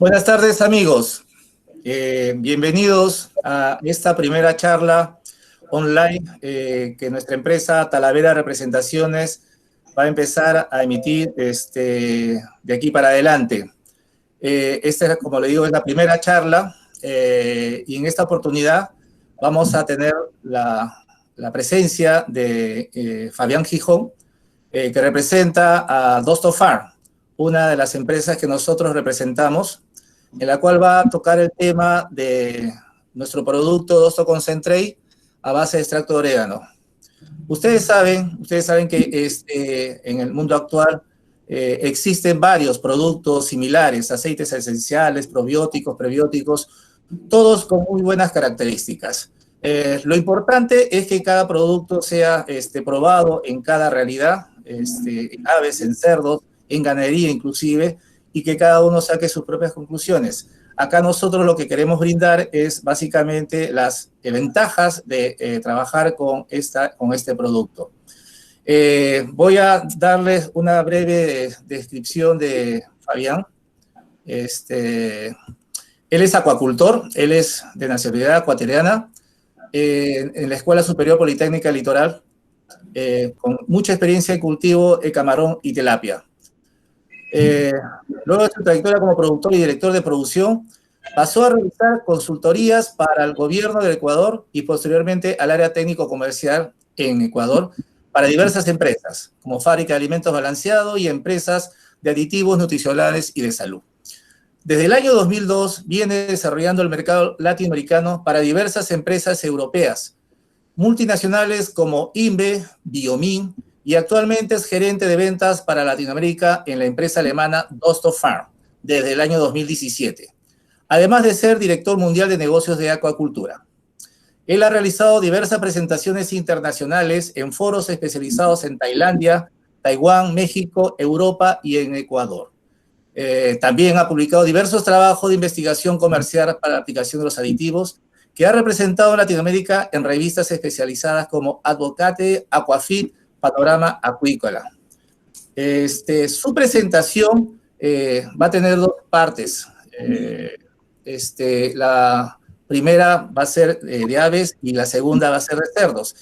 Buenas tardes, amigos. Bienvenidos a esta primera charla online que nuestra empresa Talavera Representaciones va a empezar a emitir de aquí para adelante. Esta, como le digo, es la primera charla y en esta oportunidad vamos a tener la presencia de Fabián Gijón, que representa a Dosto Farm, una de las empresas que nosotros representamos, en la cual va a tocar el tema de nuestro producto Dosto Concentrate a base de extracto de orégano. Ustedes saben que en el mundo actual existen varios productos similares, aceites esenciales, probióticos, prebióticos, todos con muy buenas características. Lo importante es que cada producto sea probado en cada realidad, en aves, en cerdos, en ganadería inclusive, y que cada uno saque sus propias conclusiones. Acá nosotros lo que queremos brindar es básicamente las ventajas de trabajar con este producto. Voy a darles una breve descripción de Fabián. Él es acuacultor, él es de nacionalidad ecuatoriana, en la Escuela Superior Politécnica Litoral, con mucha experiencia en cultivo de camarón y tilapia. Luego de su trayectoria como productor y director de producción, pasó a realizar consultorías para el gobierno del Ecuador y posteriormente al área técnico-comercial en Ecuador para diversas empresas, como Fábrica de Alimentos Balanceados y empresas de aditivos nutricionales y de salud. Desde el año 2002 viene desarrollando el mercado latinoamericano para diversas empresas europeas, multinacionales como INVE, Biomin, y actualmente es gerente de ventas para Latinoamérica en la empresa alemana Dosto Farm desde el año 2017, además de ser director mundial de negocios de acuacultura. Él ha realizado diversas presentaciones internacionales en foros especializados en Tailandia, Taiwán, México, Europa y en Ecuador. También ha publicado diversos trabajos de investigación comercial para la aplicación de los aditivos que ha representado en Latinoamérica en revistas especializadas como Advocate, Aquafit, Panorama Acuícola. Su presentación va a tener dos partes. La primera va a ser de aves y la segunda va a ser de cerdos.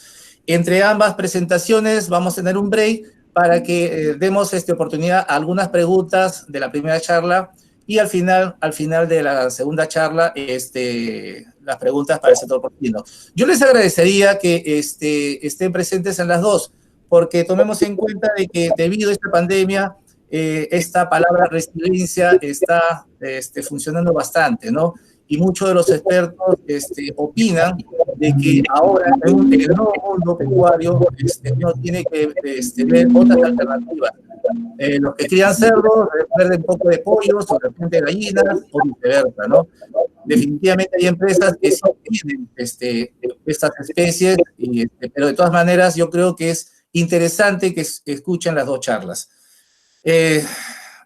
Entre ambas presentaciones vamos a tener un break para que demos oportunidad a algunas preguntas de la primera charla y al final de la segunda charla las preguntas para el sector porcino. Yo les agradecería que estén presentes en las dos, porque tomemos en cuenta de que debido a esta pandemia, esta palabra resiliencia está funcionando bastante, ¿no? Y muchos de los expertos opinan de que ahora en el nuevo mundo pecuario uno tiene que ver otras alternativas. Los que crían cerdos pierden un poco de pollos o de repente gallinas o viceversa, ¿no? Definitivamente hay empresas que sí tienen estas especies, pero de todas maneras yo creo que es interesante que escuchen las dos charlas.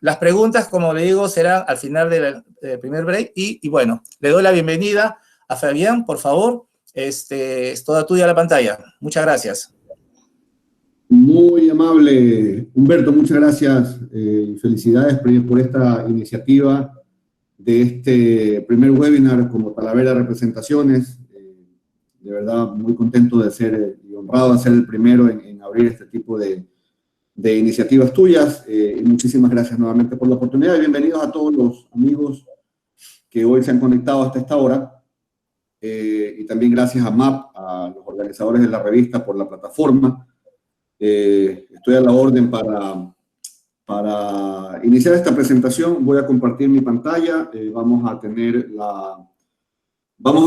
Las preguntas, como le digo, serán al final del primer break y bueno, le doy la bienvenida a Fabián, por favor. Es toda tuya la pantalla. Muchas gracias. Muy amable, Humberto, muchas gracias y felicidades por esta iniciativa de este primer webinar como Talavera Representaciones. De verdad, muy contento de ser y honrado de ser el primero en abrir este tipo de iniciativas tuyas. Y muchísimas gracias nuevamente por la oportunidad y bienvenidos a todos los amigos que hoy se han conectado hasta esta hora. Y también gracias a MAP, a los organizadores de la revista por la plataforma. Estoy a la orden para iniciar esta presentación. Voy a compartir mi pantalla. Vamos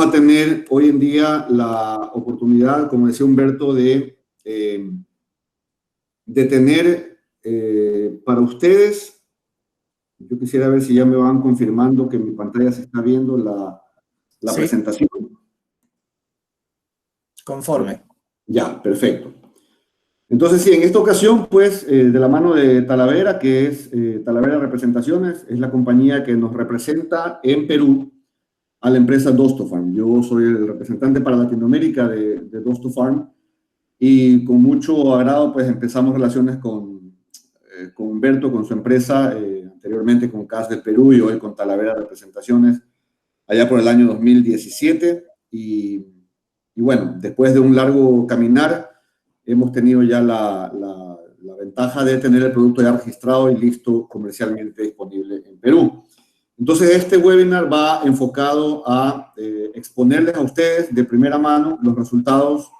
a tener hoy en día la oportunidad, como decía Humberto, de tener para ustedes, yo quisiera ver si ya me van confirmando que mi pantalla se está viendo la Sí. presentación. Conforme. Ya, perfecto. Entonces, sí, en esta ocasión, pues, de la mano de Talavera, que es Talavera Representaciones, es la compañía que nos representa en Perú a la empresa Dosto Farm. Yo soy el representante para Latinoamérica de Dosto Farm y con mucho agrado, pues, empezamos relaciones con Humberto, con su empresa, anteriormente con CAS del Perú y hoy con Talavera Representaciones, allá por el año 2017. Y bueno, después de un largo caminar, hemos tenido ya la ventaja de tener el producto ya registrado y listo comercialmente disponible en Perú. Entonces, este webinar va enfocado a exponerles a ustedes de primera mano los resultados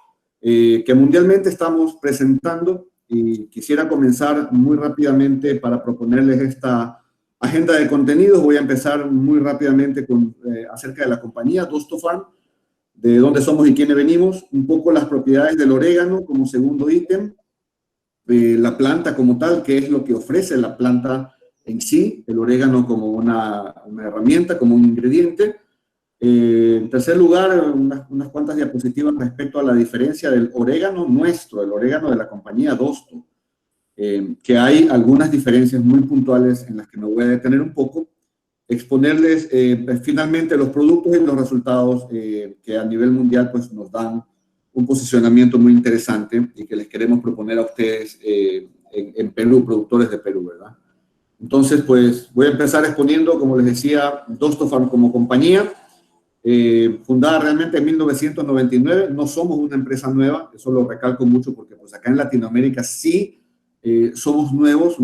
que mundialmente estamos presentando, y quisiera comenzar muy rápidamente para proponerles esta agenda de contenidos. Voy a empezar muy rápidamente con acerca de la compañía DustoFarm, de dónde somos y quiénes venimos, un poco las propiedades del orégano como segundo ítem, la planta como tal, qué es lo que ofrece la planta en sí, el orégano como una herramienta, como un ingrediente. En tercer lugar, unas cuantas diapositivas respecto a la diferencia del orégano nuestro, el orégano de la compañía Dosto, que hay algunas diferencias muy puntuales en las que me voy a detener un poco, exponerles finalmente los productos y los resultados que a nivel mundial pues, nos dan un posicionamiento muy interesante y que les queremos proponer a ustedes en Perú, productores de Perú, ¿verdad? Entonces, pues voy a empezar exponiendo, como les decía, DustoFarm como compañía, fundada realmente en 1999. No somos una empresa nueva, eso lo recalco mucho porque pues acá en Latinoamérica sí somos nuevos,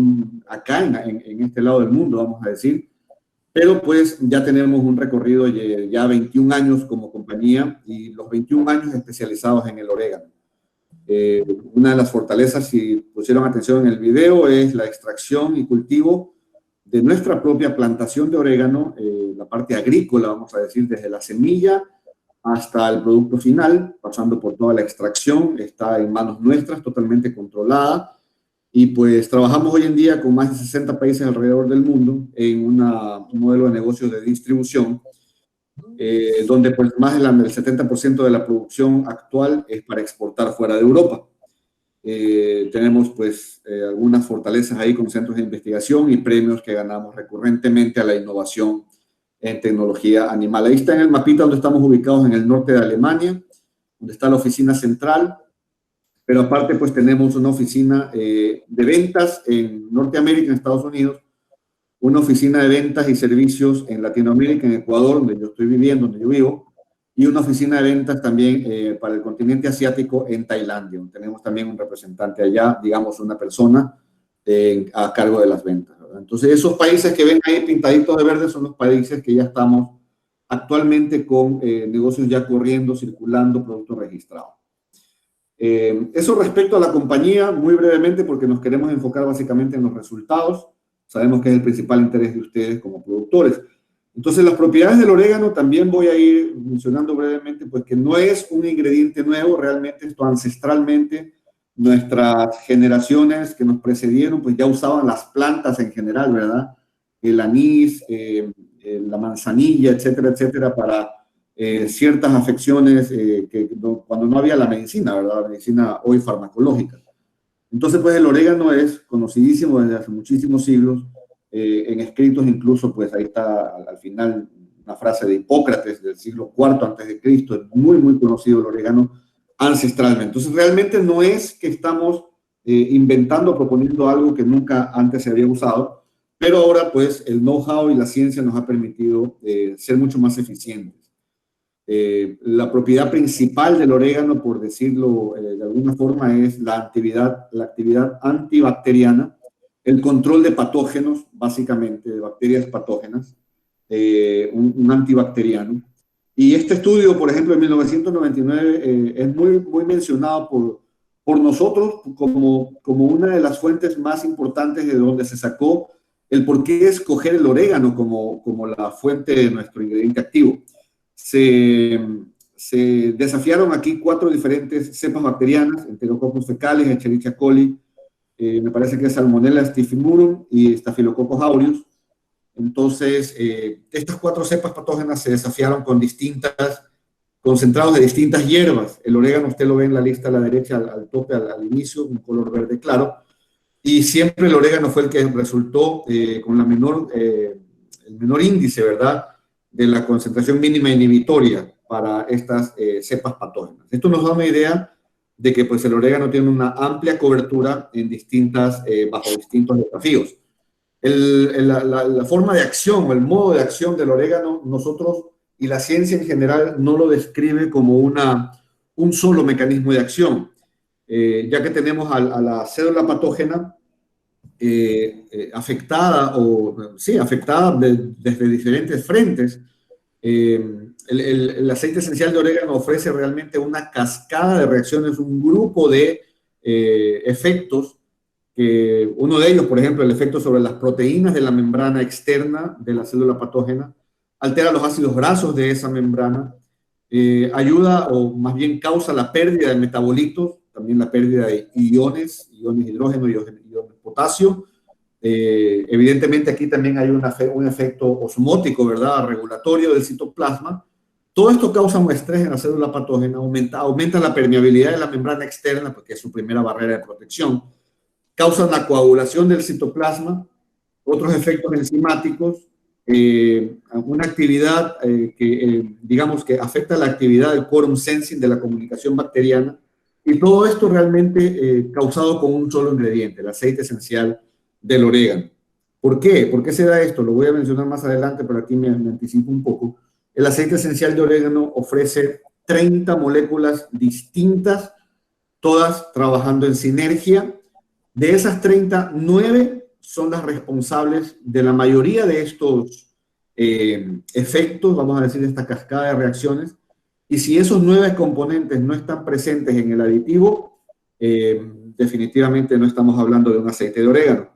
acá en este lado del mundo, vamos a decir, pero pues ya tenemos un recorrido de ya 21 años como compañía y los 21 años especializados en el orégano. Una de las fortalezas, si pusieron atención en el video, es la extracción y cultivo de nuestra propia plantación de orégano, la parte agrícola, vamos a decir, desde la semilla hasta el producto final, pasando por toda la extracción, está en manos nuestras, totalmente controlada. Y pues trabajamos hoy en día con más de 60 países alrededor del mundo en un modelo de negocio de distribución, donde pues más del 70% de la producción actual es para exportar fuera de Europa. Tenemos pues algunas fortalezas ahí con centros de investigación y premios que ganamos recurrentemente a la innovación en tecnología animal. Ahí está en el mapita donde estamos ubicados, en el norte de Alemania, donde está la oficina central. Pero aparte, pues tenemos una oficina de ventas en Norteamérica, en Estados Unidos, una oficina de ventas y servicios en Latinoamérica, en Ecuador, donde yo estoy viviendo, donde yo vivo, y una oficina de ventas también para el continente asiático en Tailandia, donde tenemos también un representante allá, digamos una persona a cargo de las ventas, ¿verdad? Entonces, esos países que ven ahí pintaditos de verde son los países que ya estamos actualmente con negocios ya corriendo, circulando, productos registrados. Eso respecto a la compañía, muy brevemente, porque nos queremos enfocar básicamente en los resultados. Sabemos que es el principal interés de ustedes como productores. Entonces, las propiedades del orégano también voy a ir mencionando brevemente, pues que no es un ingrediente nuevo, realmente esto ancestralmente, nuestras generaciones que nos precedieron, pues ya usaban las plantas en general, ¿verdad? El anís, la manzanilla, etcétera, etcétera, para ciertas afecciones cuando no había la medicina, ¿verdad? La medicina hoy farmacológica. Entonces, pues el orégano es conocidísimo desde hace muchísimos siglos, en escritos incluso, pues ahí está al final una frase de Hipócrates del siglo IV antes de Cristo, es muy, muy conocido el orégano ancestralmente. Entonces, realmente no es que estamos inventando, proponiendo algo que nunca antes se había usado, pero ahora, pues, el know-how y la ciencia nos ha permitido ser mucho más eficientes. La propiedad principal del orégano, por decirlo de alguna forma, es la actividad antibacteriana, el control de patógenos, básicamente, de bacterias patógenas, un antibacteriano. Y este estudio, por ejemplo, en 1999, es muy, muy mencionado por nosotros como una de las fuentes más importantes de donde se sacó el por qué escoger el orégano como la fuente de nuestro ingrediente activo. Se desafiaron aquí 4 diferentes cepas bacterianas, Enterococcus fecalis, Escherichia coli, me parece que es Salmonella stifimurum y Staphylococcus aureus. Entonces, estas 4 cepas patógenas se desafiaron con concentrados de distintas hierbas. El orégano usted lo ve en la lista a la derecha, al tope, al inicio, un color verde claro. Y siempre el orégano fue el que resultó con el menor índice, ¿verdad?, de la concentración mínima inhibitoria para estas cepas patógenas. Esto nos da una idea de que pues, el orégano tiene una amplia cobertura en bajo distintos desafíos. La forma de acción o el modo de acción del orégano, nosotros y la ciencia en general no lo describe como un solo mecanismo de acción, ya que tenemos a la célula patógena afectada, afectada desde diferentes frentes. El aceite esencial de orégano ofrece realmente una cascada de reacciones, un grupo de efectos, que uno de ellos, por ejemplo, el efecto sobre las proteínas de la membrana externa de la célula patógena, altera los ácidos grasos de esa membrana, ayuda o más bien causa la pérdida de metabolitos, también la pérdida de iones hidrógeno, iones potasio. Evidentemente aquí también hay un efecto osmótico, ¿verdad? Regulatorio del citoplasma. Todo esto causa un estrés en la célula patógena, aumenta la permeabilidad de la membrana externa, porque es su primera barrera de protección, causa la coagulación del citoplasma, otros efectos enzimáticos, una actividad digamos que afecta la actividad del quorum sensing de la comunicación bacteriana, y todo esto realmente causado con un solo ingrediente, el aceite esencial del orégano. ¿Por qué? ¿Por qué se da esto? Lo voy a mencionar más adelante, pero aquí me anticipo un poco. El aceite esencial de orégano ofrece 30 moléculas distintas, todas trabajando en sinergia. De esas 30, 9 son las responsables de la mayoría de estos efectos, vamos a decir, de esta cascada de reacciones. Y si esos 9 componentes no están presentes en el aditivo, definitivamente no estamos hablando de un aceite de orégano.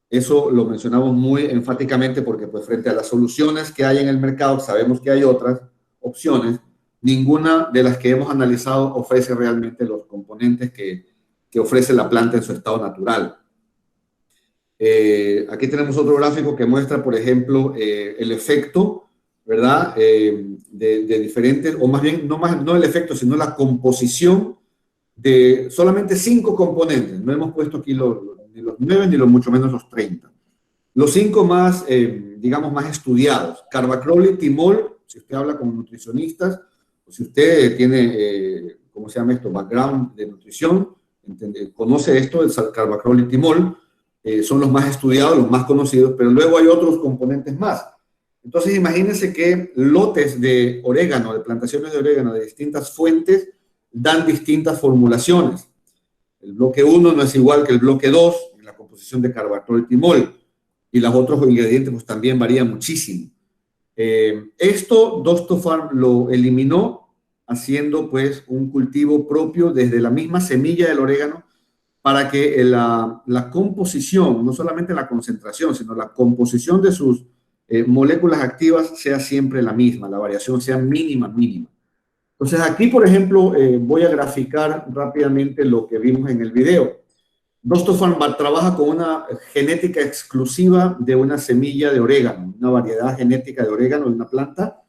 Eso lo mencionamos muy enfáticamente porque pues, frente a las soluciones que hay en el mercado, sabemos que hay otras opciones. Ninguna de las que hemos analizado ofrece realmente los componentes que ofrece la planta en su estado natural. Aquí tenemos otro gráfico que muestra, por ejemplo, el efecto, ¿verdad? De diferentes, o más bien, no el efecto, sino la composición de solamente 5 componentes. No hemos puesto aquí ni los 9, ni mucho menos los 30. Los 5 más, digamos, más estudiados. Carbacrol, timol, si usted habla con nutricionistas, o si usted tiene, ¿cómo se llama esto? Background de nutrición, conoce esto, el carbacrol y timol, son los más estudiados, los más conocidos, pero luego hay otros componentes más. Entonces, imagínense que lotes de orégano, de plantaciones de orégano de distintas fuentes, dan distintas formulaciones. El bloque 1 no es igual que el bloque 2 en la composición de carbacrol y timol, y los otros ingredientes pues, también varían muchísimo. Esto Dostofarm lo eliminó haciendo pues un cultivo propio desde la misma semilla del orégano para que la composición, no solamente la concentración, sino la composición de sus moléculas activas sea siempre la misma, la variación sea mínima. Entonces aquí, por ejemplo, voy a graficar rápidamente lo que vimos en el video. Dostofarm trabaja con una genética exclusiva de una semilla de orégano, una variedad genética de orégano de una planta,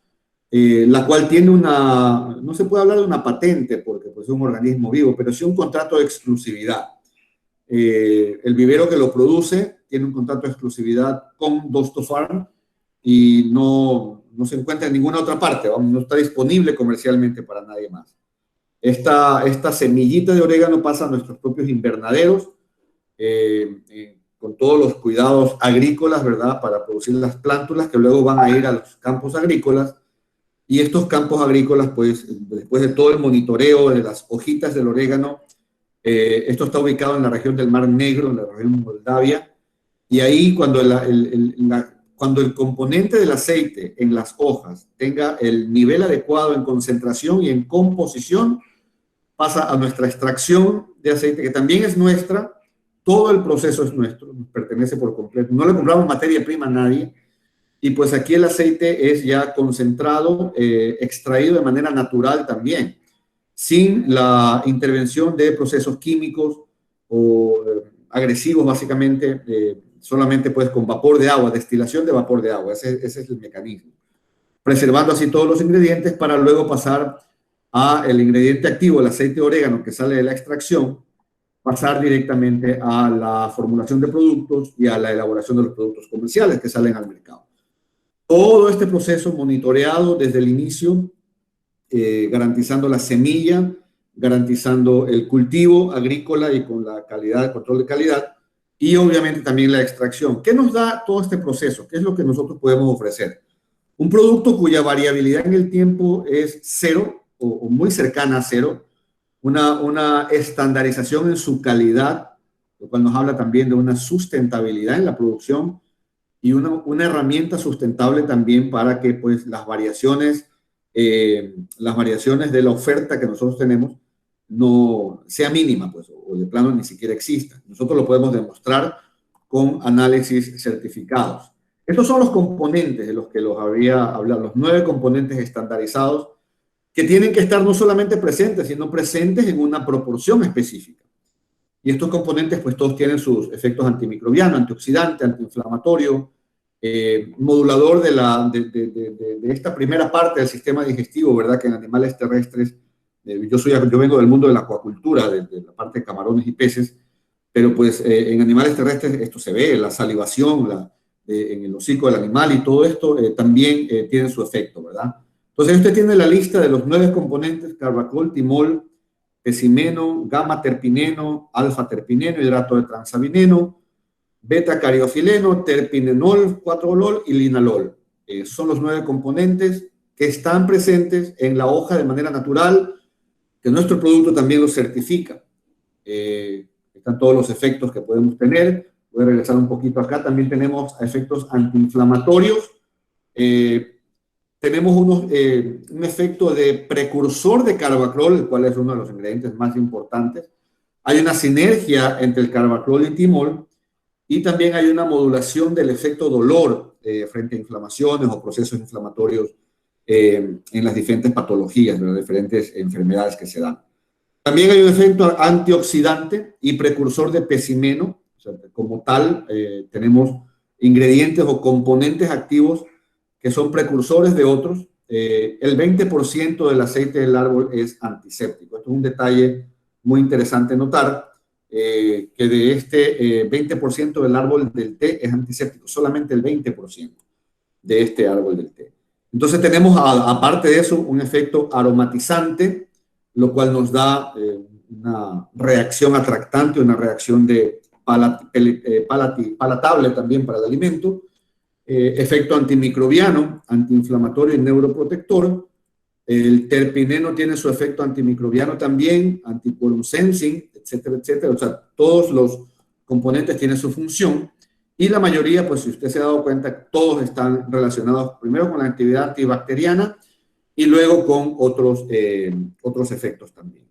la cual tiene no se puede hablar de una patente porque pues, es un organismo vivo, pero sí un contrato de exclusividad. El vivero que lo produce tiene un contrato de exclusividad con Dostofarm y no se encuentra en ninguna otra parte, no está disponible comercialmente para nadie más. Esta semillita de orégano pasa a nuestros propios invernaderos, con todos los cuidados agrícolas, ¿verdad? Para producir las plántulas que luego van a ir a los campos agrícolas. Y estos campos agrícolas, pues, después de todo el monitoreo de las hojitas del orégano, esto está ubicado en la región del Mar Negro, en la región de Moldavia, y ahí cuando el componente del aceite en las hojas tenga el nivel adecuado en concentración y en composición, pasa a nuestra extracción de aceite, que también es nuestra. Todo el proceso es nuestro, nos pertenece por completo. No le compramos materia prima a nadie. Y pues aquí el aceite es ya concentrado, extraído de manera natural también, sin la intervención de procesos químicos o agresivos, básicamente, solamente pues con vapor de agua, destilación de vapor de agua. Ese es el mecanismo. Preservando así todos los ingredientes para luego pasar al ingrediente activo, el aceite de orégano que sale de la extracción, pasar directamente a la formulación de productos y a la elaboración de los productos comerciales que salen al mercado. Todo este proceso monitoreado desde el inicio, garantizando la semilla, garantizando el cultivo agrícola y con la calidad, el control de calidad, y obviamente también la extracción. ¿Qué nos da todo este proceso? ¿Qué es lo que nosotros podemos ofrecer? Un producto cuya variabilidad en el tiempo es cero o muy cercana a cero, una estandarización en su calidad, lo cual nos habla también de una sustentabilidad en la producción y una herramienta sustentable también para que pues, las variaciones de la oferta que nosotros tenemos no sea mínima, pues, o de plano ni siquiera exista. Nosotros lo podemos demostrar con análisis certificados. Estos son los componentes de los que los había hablado, los 9 componentes estandarizados que tienen que estar no solamente presentes, sino presentes en una proporción específica. Y estos componentes, pues todos tienen sus efectos antimicrobiano, antioxidante, antiinflamatorio, modulador de esta primera parte del sistema digestivo, ¿verdad? Que en animales terrestres, yo vengo del mundo de la acuacultura, de la parte de camarones y peces, pero pues en animales terrestres esto se ve, la salivación, en el hocico del animal y todo esto también tiene su efecto, ¿verdad? Entonces usted tiene la lista de los 9 componentes: carbacol, timol, pecimeno, gamma-terpineno, alfa-terpineno, hidrato de transamineno, beta-cariofileno, terpinenol, 4-olol y linalol. Son los 9 componentes que están presentes en la hoja de manera natural, que nuestro producto también los certifica. Están todos los efectos que podemos tener. Voy a regresar un poquito acá. También tenemos efectos antiinflamatorios. Tenemos un efecto de precursor de carbacrol, el cual es uno de los ingredientes más importantes. Hay una sinergia entre el carbacrol y el timol, y también hay una modulación del efecto dolor frente a inflamaciones o procesos inflamatorios en las diferentes patologías, de las diferentes enfermedades que se dan. También hay un efecto antioxidante y precursor de pecimeno. O sea, como tal, tenemos ingredientes o componentes activos que son precursores de otros. El 20% del aceite del árbol es antiséptico. Esto es un detalle muy interesante notar, que de este 20% del árbol del té es antiséptico, solamente el 20% de este árbol del té. Entonces tenemos, aparte de eso, un efecto aromatizante, lo cual nos da una reacción atractante, una reacción palatable también para el alimento. Efecto antimicrobiano, antiinflamatorio y neuroprotector. El terpineno tiene su efecto antimicrobiano también, antiquorum sensing, etcétera, etcétera. O sea, todos los componentes tienen su función, y la mayoría, pues si usted se ha dado cuenta, todos están relacionados primero con la actividad antibacteriana y luego con otros efectos también.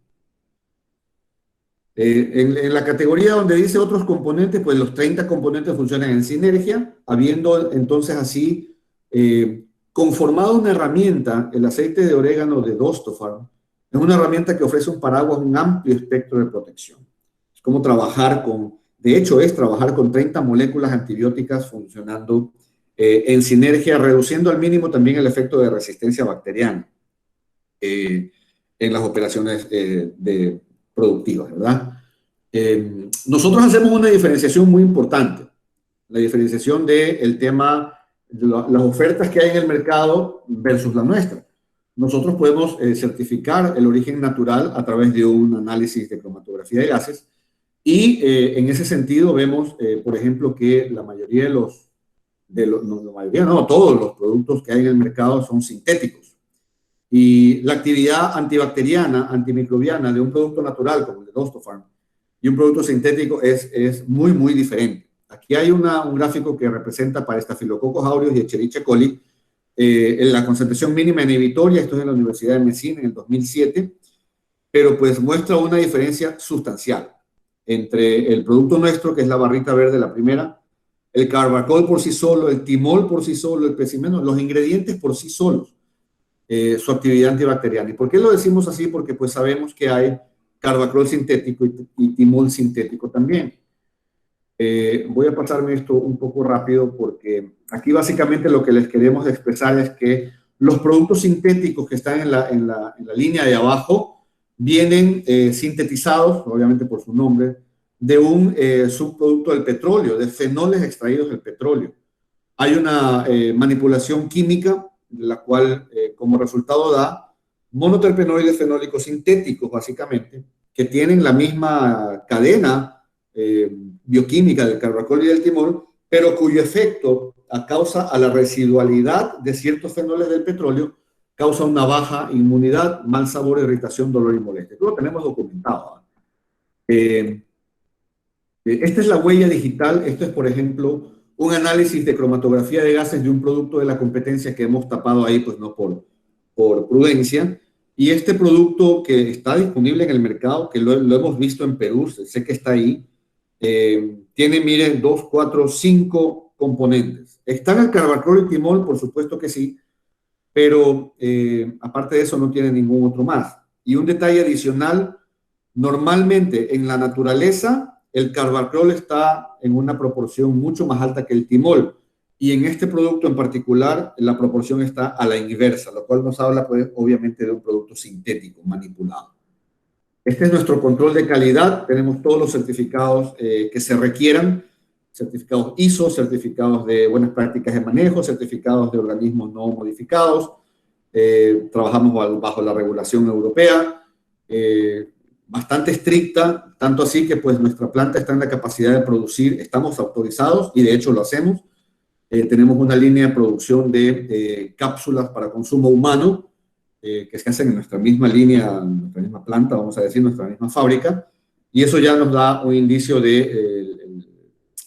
En la categoría donde dice otros componentes, pues los 30 componentes funcionan en sinergia, habiendo entonces así conformado una herramienta. El aceite de orégano de Dostofarm es una herramienta que ofrece un paraguas, un amplio espectro de protección. Es como trabajar de hecho es trabajar con 30 moléculas antibióticas funcionando en sinergia, reduciendo al mínimo también el efecto de resistencia bacteriana en las operaciones productivas, ¿verdad? Nosotros hacemos una diferenciación muy importante, la diferenciación del tema de las ofertas que hay en el mercado versus la nuestra. Nosotros podemos certificar el origen natural a través de un análisis de cromatografía de gases, y en ese sentido vemos, por ejemplo, que la mayoría todos los productos que hay en el mercado son sintéticos. Y la actividad antibacteriana, antimicrobiana de un producto natural como el de Dostofarm y un producto sintético es muy, muy diferente. Aquí hay un gráfico que representa para Staphylococcus aureus y Escherichia coli en la concentración mínima inhibitoria. Esto es en la Universidad de Messina en el 2007, pero pues muestra una diferencia sustancial entre el producto nuestro, que es la barrita verde, la primera, el carbacol por sí solo, el timol por sí solo, el pecimeno, los ingredientes por sí solos, su actividad antibacteriana. ¿Y por qué lo decimos así? Porque pues sabemos que hay carbacol sintético y timol sintético también. Voy a pasarme esto un poco rápido, porque aquí básicamente lo que les queremos expresar es que los productos sintéticos que están en la línea de abajo vienen sintetizados, obviamente por su nombre, de un subproducto del petróleo, de fenoles extraídos del petróleo. Hay una manipulación química, la cual como resultado da monoterpenoides fenólicos sintéticos, básicamente, que tienen la misma cadena bioquímica del carbacol y del timol, pero cuyo efecto, a causa a la residualidad de ciertos fenoles del petróleo, causa una baja inmunidad, mal sabor, irritación, dolor y molestia. Esto lo tenemos documentado. Esta es la huella digital. Esto es, por ejemplo, un análisis de cromatografía de gases de un producto de la competencia que hemos tapado ahí, pues no por prudencia. Y este producto que está disponible en el mercado, que lo hemos visto en Perú, sé que está ahí, tiene, miren, 2, 4, 5 componentes. ¿Están el carbacol y timol? Por supuesto que sí, pero aparte de eso no tiene ningún otro más. Y un detalle adicional, normalmente en la naturaleza el carbacol está en una proporción mucho más alta que el timol, y en este producto en particular la proporción está a la inversa, lo cual nos habla, pues, obviamente, de un producto sintético, manipulado. Este es nuestro control de calidad. Tenemos todos los certificados que se requieran, certificados ISO, certificados de buenas prácticas de manejo, certificados de organismos no modificados. Trabajamos bajo la regulación europea, bastante estricta, tanto así que, pues, nuestra planta está en la capacidad de producir, estamos autorizados y de hecho lo hacemos. Tenemos una línea de producción de cápsulas para consumo humano, que se hacen en nuestra misma línea, en nuestra misma planta, vamos a decir, nuestra misma fábrica, y eso ya nos da un indicio de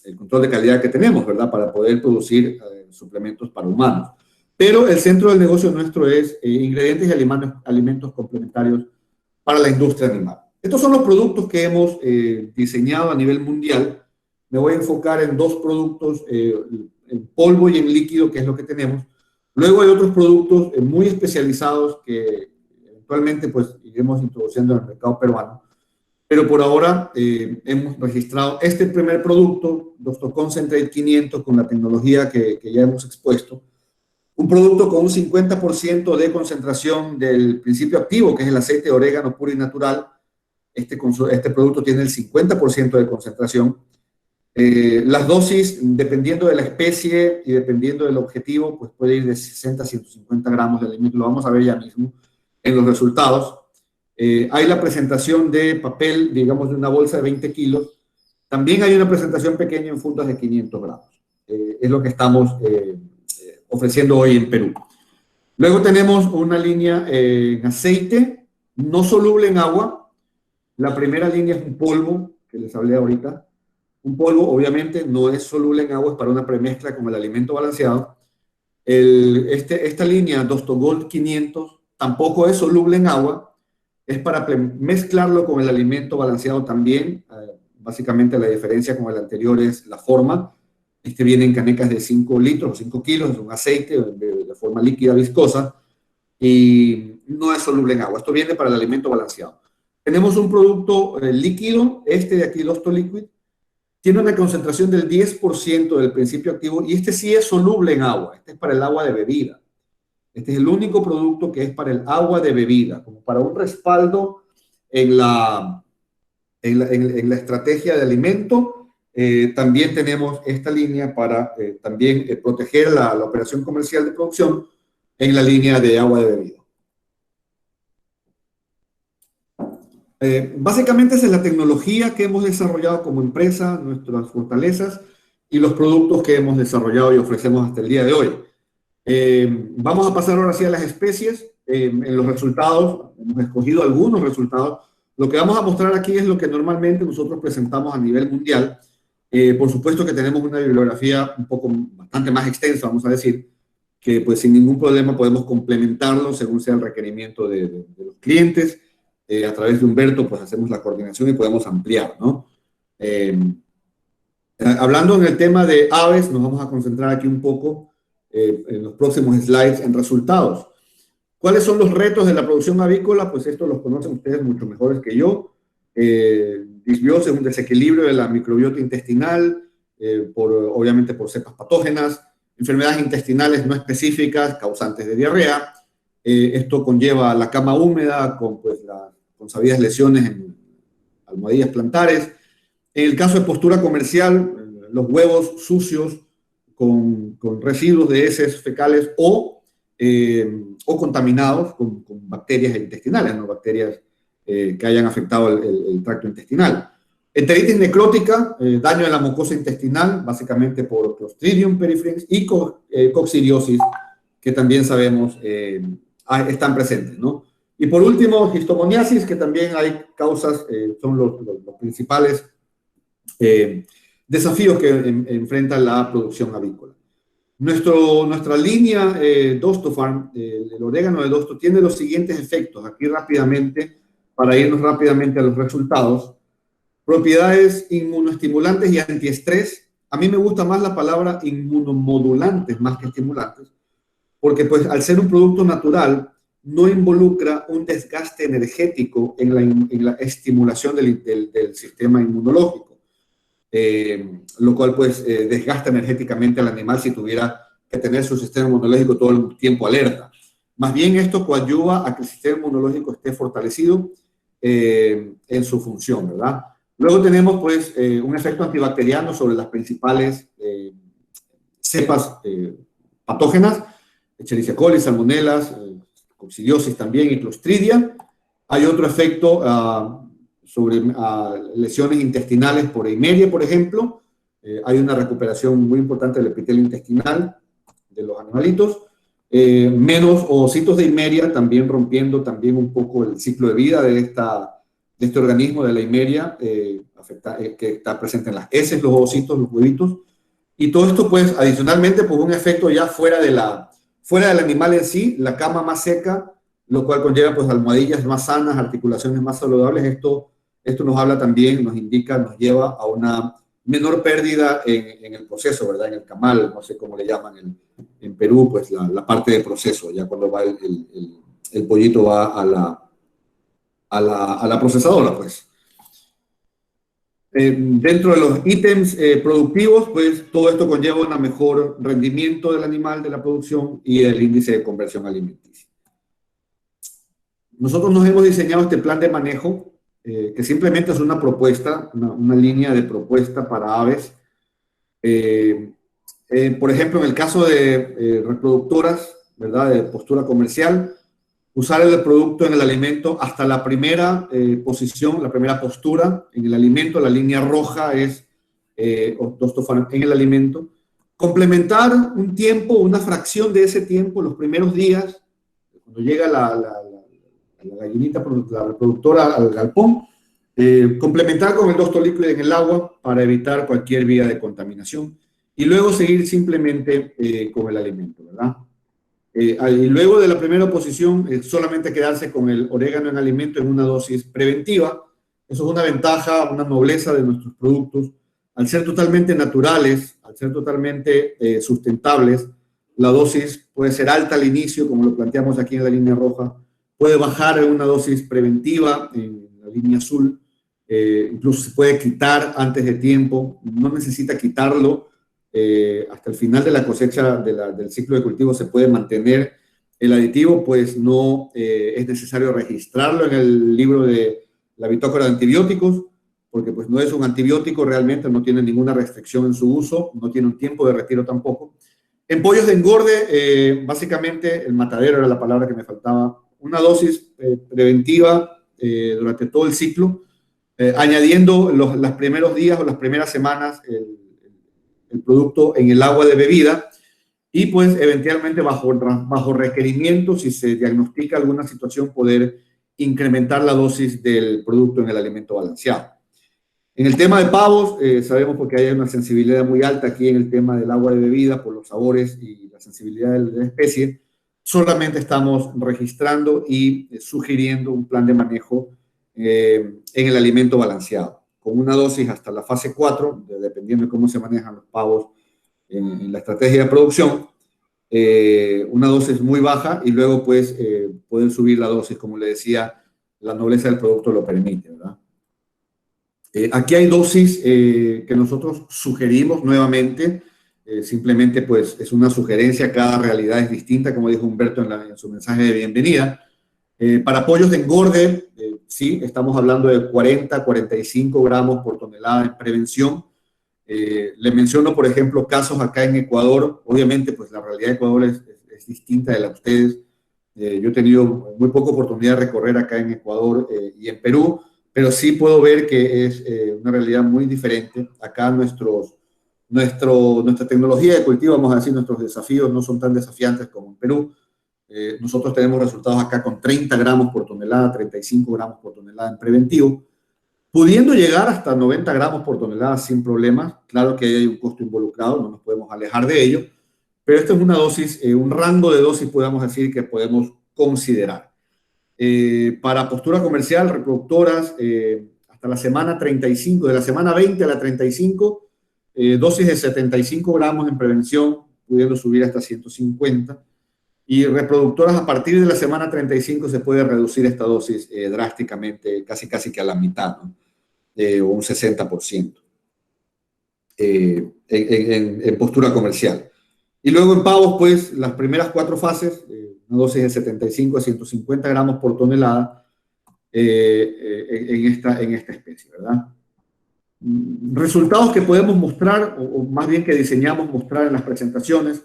el control de calidad que tenemos, ¿verdad?, para poder producir suplementos para humanos. Pero el centro del negocio nuestro es ingredientes y alimentos complementarios para la industria animal. Estos son los productos que hemos diseñado a nivel mundial. Me voy a enfocar en 2 productos, en polvo y en líquido, que es lo que tenemos. Luego hay otros productos muy especializados que eventualmente, pues, iremos introduciendo en el mercado peruano. Pero por ahora hemos registrado este primer producto, Dr. Concentrate 500, con la tecnología que ya hemos expuesto. Un producto con un 50% de concentración del principio activo, que es el aceite de orégano puro y natural. Este producto tiene el 50% de concentración. Las dosis, dependiendo de la especie y dependiendo del objetivo, pues puede ir de 60 a 150 gramos de alimento. Lo vamos a ver ya mismo en los resultados. Hay la presentación de papel, digamos, de una bolsa de 20 kilos. También hay una presentación pequeña en fundas de 500 gramos. Es lo que estamos ofreciendo hoy en Perú. Luego tenemos una línea en aceite, no soluble en agua. La primera línea es un polvo, que les hablé ahorita. Un polvo, obviamente, no es soluble en agua, es para una premezcla con el alimento balanceado. Esta línea Dostogold 500 tampoco es soluble en agua, es para mezclarlo con el alimento balanceado también. Básicamente la diferencia con el anterior es la forma. Este viene en canecas de 5 litros o 5 kilos, es un aceite de forma líquida, viscosa, y no es soluble en agua. Esto viene para el alimento balanceado. Tenemos un producto líquido, este de aquí, Dostoliquid, tiene una concentración del 10% del principio activo, y este sí es soluble en agua. Este es para el agua de bebida. Este es el único producto que es para el agua de bebida, como para un respaldo en la estrategia de alimento. También tenemos esta línea para también proteger la operación comercial de producción en la línea de agua de bebida. Básicamente esa es la tecnología que hemos desarrollado como empresa, nuestras fortalezas y los productos que hemos desarrollado y ofrecemos hasta el día de hoy. Vamos a pasar ahora sí a las especies. En los resultados, hemos escogido algunos resultados. Lo que vamos a mostrar aquí es lo que normalmente nosotros presentamos a nivel mundial. Por supuesto que tenemos una bibliografía bastante más extensa, vamos a decir, que pues sin ningún problema podemos complementarlo según sea el requerimiento de los clientes. A través de Humberto, pues hacemos la coordinación y podemos ampliar, ¿no? Hablando en el tema de aves, nos vamos a concentrar aquí un poco en los próximos slides en resultados. ¿Cuáles son los retos de la producción avícola? Pues esto los conocen ustedes mucho mejores que yo. Disbiosis, un desequilibrio de la microbiota intestinal, obviamente por cepas patógenas, enfermedades intestinales no específicas causantes de diarrea. Esto conlleva la cama húmeda con sabidas lesiones en almohadillas plantares. En el caso de postura comercial, los huevos sucios con residuos de heces fecales o contaminados con bacterias intestinales, ¿no? Bacterias que hayan afectado el tracto intestinal. Enteritis necrótica, daño en la mucosa intestinal, básicamente por Clostridium perfringens, y coccidiosis, que también sabemos están presentes, ¿no? Y por último, histomoniasis, que también hay causas, son los principales desafíos que enfrenta la producción avícola. Nuestra línea Dostofarm, el orégano de Dosto, tiene los siguientes efectos, aquí rápidamente, para irnos rápidamente a los resultados. Propiedades inmunoestimulantes y antiestrés. A mí me gusta más la palabra inmunomodulantes más que estimulantes, porque pues al ser un producto natural, no involucra un desgaste energético en la estimulación del sistema inmunológico. Lo cual pues desgasta energéticamente al animal si tuviera que tener su sistema inmunológico todo el tiempo alerta. Más bien esto coadyuva a que el sistema inmunológico esté fortalecido en su función, ¿verdad? Luego tenemos pues un efecto antibacteriano sobre las principales cepas patógenas, Escherichia coli, salmonelas, coccidiosis también y Clostridia. Hay otro efecto sobre lesiones intestinales por Eimeria, por ejemplo. Hay una recuperación muy importante del epitelio intestinal de los animalitos. Menos ovocitos de Eimeria, también rompiendo también un poco el ciclo de vida de este organismo, de la Eimeria, que está presente en las heces, los ovocitos, los huevitos. Y todo esto, pues, adicionalmente, por un efecto ya fuera del animal en sí, la cama más seca, lo cual conlleva, pues, almohadillas más sanas, articulaciones más saludables. Esto nos habla también, nos indica, nos lleva a una menor pérdida en el proceso, ¿verdad? En el camal, no sé cómo le llaman en Perú, pues la parte de proceso, ya cuando va el pollito va a la procesadora, pues. Dentro de los ítems productivos, pues todo esto conlleva un mejor rendimiento del animal, de la producción y el índice de conversión alimenticia. Nosotros nos hemos diseñado este plan de manejo, que simplemente es una propuesta, una línea de propuesta para aves. Por ejemplo, en el caso de reproductoras, ¿verdad?, de postura comercial, usar el producto en el alimento hasta la primera posición, la primera postura en el alimento. La línea roja es Dostofarm en el alimento. Complementar un tiempo, una fracción de ese tiempo, los primeros días, cuando llega la gallinita, la reproductora al galpón, complementar con el Dostoliquid en el agua para evitar cualquier vía de contaminación y luego seguir simplemente con el alimento, ¿verdad? Y luego de la primera posición, solamente quedarse con el orégano en alimento en una dosis preventiva. Eso es una ventaja, una nobleza de nuestros productos. Al ser totalmente naturales, al ser totalmente sustentables, la dosis puede ser alta al inicio, como lo planteamos aquí en la línea roja, puede bajar en una dosis preventiva en la línea azul, incluso se puede quitar antes de tiempo, no necesita quitarlo. Hasta el final de la cosecha del ciclo de cultivo se puede mantener el aditivo, pues no es necesario registrarlo en el libro de la bitácora de antibióticos, porque pues no es un antibiótico realmente, no tiene ninguna restricción en su uso, no tiene un tiempo de retiro tampoco. En pollos de engorde, básicamente el matadero era la palabra que me faltaba, una dosis preventiva durante todo el ciclo, añadiendo los primeros días o las primeras semanas el producto en el agua de bebida y pues eventualmente bajo requerimiento, si se diagnostica alguna situación, poder incrementar la dosis del producto en el alimento balanceado. En el tema de pavos, sabemos porque hay una sensibilidad muy alta aquí en el tema del agua de bebida por los sabores y la sensibilidad de la especie. Solamente estamos registrando y sugiriendo un plan de manejo en el alimento balanceado, con una dosis hasta la fase 4, dependiendo de cómo se manejan los pavos en la estrategia de producción, una dosis muy baja y luego pues poder subir la dosis, como le decía, la nobleza del producto lo permite, ¿verdad? Aquí hay dosis que nosotros sugerimos nuevamente, simplemente pues es una sugerencia, cada realidad es distinta, como dijo Humberto en su mensaje de bienvenida. Para pollos de engorde, sí, estamos hablando de 40, 45 gramos por tonelada en prevención. Le menciono, por ejemplo, casos acá en Ecuador. Obviamente, pues la realidad de Ecuador es distinta de la de ustedes. Yo he tenido muy poca oportunidad de recorrer acá en Ecuador y en Perú, pero sí puedo ver que es una realidad muy diferente. Acá nuestra tecnología de cultivo, vamos a decir, nuestros desafíos no son tan desafiantes como en Perú. Nosotros tenemos resultados acá con 30 gramos por tonelada, 35 gramos por tonelada en preventivo, pudiendo llegar hasta 90 gramos por tonelada sin problemas. Claro que hay un costo involucrado, no nos podemos alejar de ello, pero esto es una dosis, un rango de dosis, podemos decir, que podemos considerar. Para postura comercial, reproductoras, hasta la semana 35, de la semana 20 a la 35, dosis de 75 gramos en prevención, pudiendo subir hasta 150. Y reproductoras a partir de la semana 35 se puede reducir esta dosis drásticamente, casi que a la mitad, ¿no? O un 60% en postura comercial. Y luego en pavos, pues, las primeras 4 fases, una dosis de 75 a 150 gramos por tonelada en esta especie, ¿verdad? Resultados que podemos mostrar, o más bien que diseñamos mostrar en las presentaciones.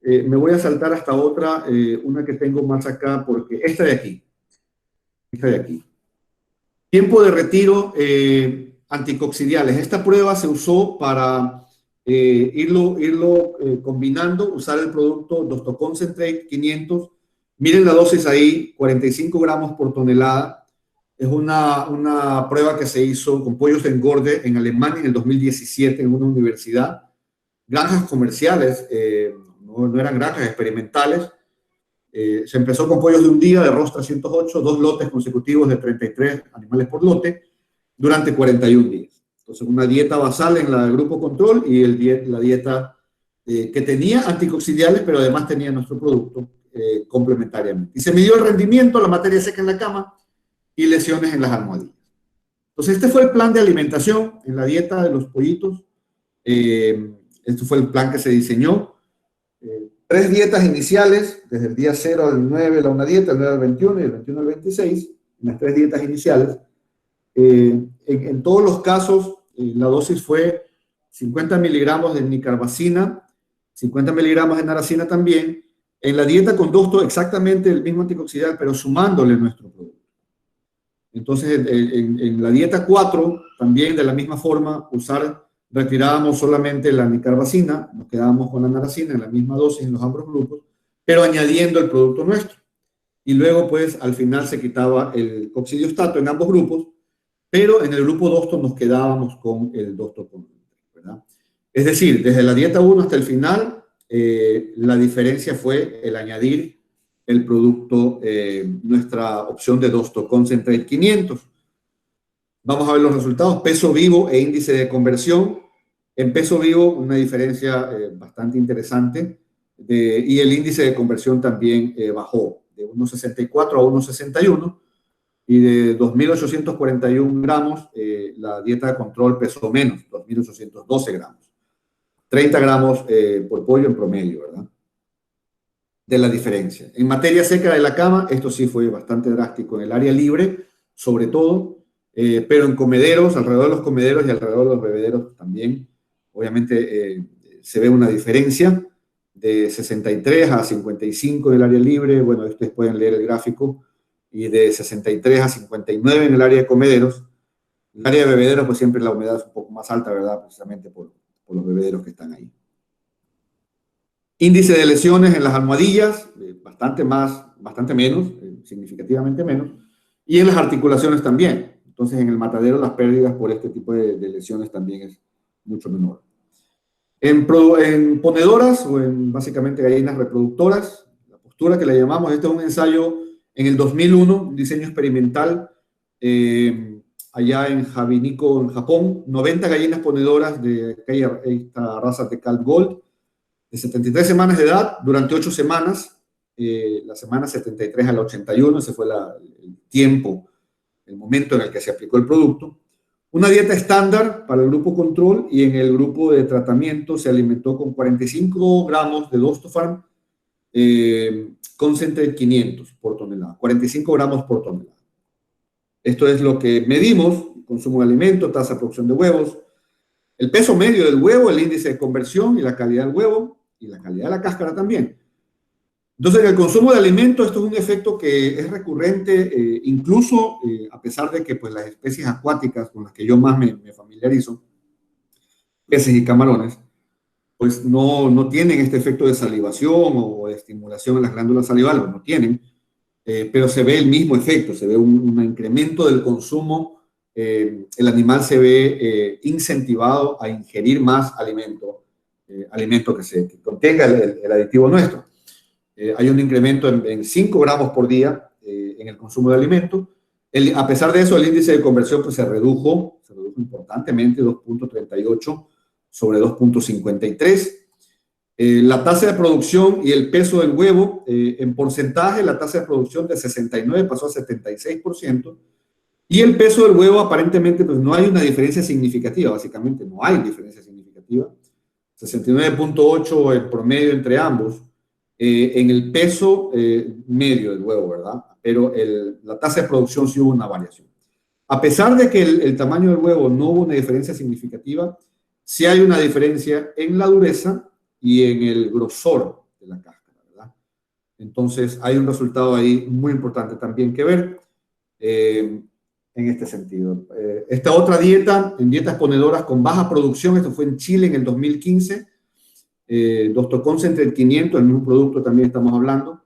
Me voy a saltar hasta otra, una que tengo más acá, porque esta de aquí. Tiempo de retiro anticoccidiales. Esta prueba se usó para irlo combinando, usar el producto Dostoconcentrate 500. Miren la dosis ahí, 45 gramos por tonelada. Es una prueba que se hizo con pollos de engorde en Alemania en el 2017 en una universidad. Granjas comerciales, no eran granjas experimentales. Se empezó con pollos de un día de ROS 308, 2 lotes consecutivos de 33 animales por lote durante 41 días. Entonces, una dieta basal en la grupo control y la dieta que tenía anticoccidiales, pero además tenía nuestro producto complementariamente. Y se midió el rendimiento, la materia seca en la cama y lesiones en las almohadillas. Entonces, este fue el plan de alimentación en la dieta de los pollitos. Este fue el plan que se diseñó. 3 dietas iniciales, desde el día 0 al 9 una dieta, el 9 al 21 y el 21 al 26, en las 3 dietas iniciales. En todos los casos, la dosis fue 50 miligramos de nicarbacina, 50 miligramos de naracina también. En la dieta con Dosto exactamente el mismo anticoccidial, pero sumándole nuestro producto. Entonces, en la dieta 4, también de la misma forma, retirábamos solamente la nicarbacina, nos quedábamos con la naracina en la misma dosis en los ambos grupos, pero añadiendo el producto nuestro. Y luego, pues, al final se quitaba el coccidiostato en ambos grupos, pero en el grupo Dosto nos quedábamos con el Dosto, ¿verdad? Es decir, desde la dieta 1 hasta el final, la diferencia fue el añadir el producto, nuestra opción de Dostoconcentrate 500. Vamos a ver los resultados, peso vivo e índice de conversión. En peso vivo, una diferencia bastante interesante, y el índice de conversión también bajó de 1,64 a 1,61, y de 2.841 gramos, la dieta de control pesó menos, 2.812 gramos. 30 gramos por pollo en promedio, ¿verdad? De la diferencia. En materia seca de la cama, esto sí fue bastante drástico en el área libre, sobre todo, pero en comederos, alrededor de los comederos y alrededor de los bebederos también, obviamente se ve una diferencia de 63 a 55 en el área libre. Bueno, ustedes pueden leer el gráfico, y de 63 a 59 en el área de comederos. En el área de bebederos, pues siempre la humedad es un poco más alta, ¿verdad? Precisamente por los bebederos que están ahí. Índice de lesiones en las almohadillas, bastante menos, significativamente menos, y en las articulaciones también. Entonces, en el matadero las pérdidas por este tipo de lesiones también es mucho menor. En ponedoras, o en básicamente gallinas reproductoras, la postura que le llamamos, este es un ensayo en el 2001, un diseño experimental allá en Jabiniko, en Japón, 90 gallinas ponedoras de esta raza de Calf Gold, de 73 semanas de edad, durante 8 semanas, la semana 73 a la 81, ese fue el tiempo, el momento en el que se aplicó el producto. Una dieta estándar para el grupo control, y en el grupo de tratamiento se alimentó con 45 gramos de Dostofarm Concentrate 500 por tonelada, 45 gramos por tonelada. Esto es lo que medimos: consumo de alimento, tasa de producción de huevos, el peso medio del huevo, el índice de conversión y la calidad del huevo, y la calidad de la cáscara también. Entonces, en el consumo de alimentos, esto es un efecto que es recurrente, incluso a pesar de que pues, las especies acuáticas con las que yo más me familiarizo, peces y camarones, pues no tienen este efecto de salivación o de estimulación en las glándulas salivales, no tienen, pero se ve el mismo efecto, se ve un incremento del consumo, el animal se ve incentivado a ingerir más alimento, alimento que contenga el aditivo nuestro. Hay un incremento en 5 gramos por día en el consumo de alimento. A pesar de eso, el índice de conversión pues, se redujo importantemente, 2.38 sobre 2.53. La tasa de producción y el peso del huevo, en porcentaje, la tasa de producción de 69 pasó a 76%, y el peso del huevo aparentemente pues, no hay una diferencia significativa, básicamente no hay diferencia significativa, 69.8 el promedio entre ambos, en el peso medio del huevo, ¿verdad? Pero la tasa de producción sí hubo una variación. A pesar de que el tamaño del huevo no hubo una diferencia significativa, sí hay una diferencia en la dureza y en el grosor de la cáscara, ¿verdad? Entonces, hay un resultado ahí muy importante también que ver en este sentido. Esta otra dieta, en dietas ponedoras con baja producción, esto fue en Chile en el 2015, Dr. Concentrate 500, el mismo producto también estamos hablando.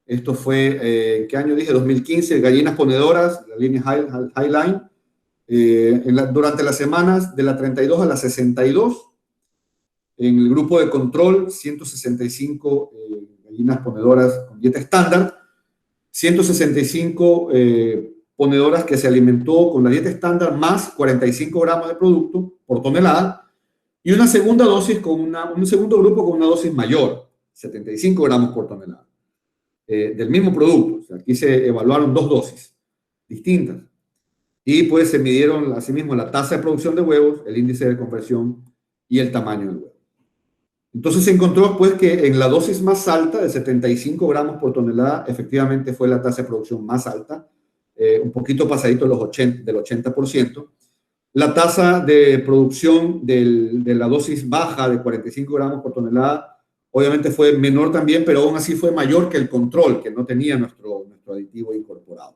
Esto fue, ¿qué año dije? 2015, gallinas ponedoras, la línea Highline, durante las semanas de la 32 a la 62, en el grupo de control, 165 gallinas ponedoras con dieta estándar, 165 ponedoras que se alimentó con la dieta estándar más 45 gramos de producto por tonelada, y una segunda dosis un segundo grupo con una dosis mayor, 75 gramos por tonelada, del mismo producto. O sea, aquí se evaluaron 2 dosis distintas. Y pues se midieron asimismo la tasa de producción de huevos, el índice de conversión y el tamaño del huevo. Entonces se encontró pues que en la dosis más alta, de 75 gramos por tonelada, efectivamente fue la tasa de producción más alta, un poquito pasadito del 80%. La tasa de producción de la dosis baja de 45 gramos por tonelada obviamente fue menor también, pero aún así fue mayor que el control, que no tenía nuestro aditivo incorporado.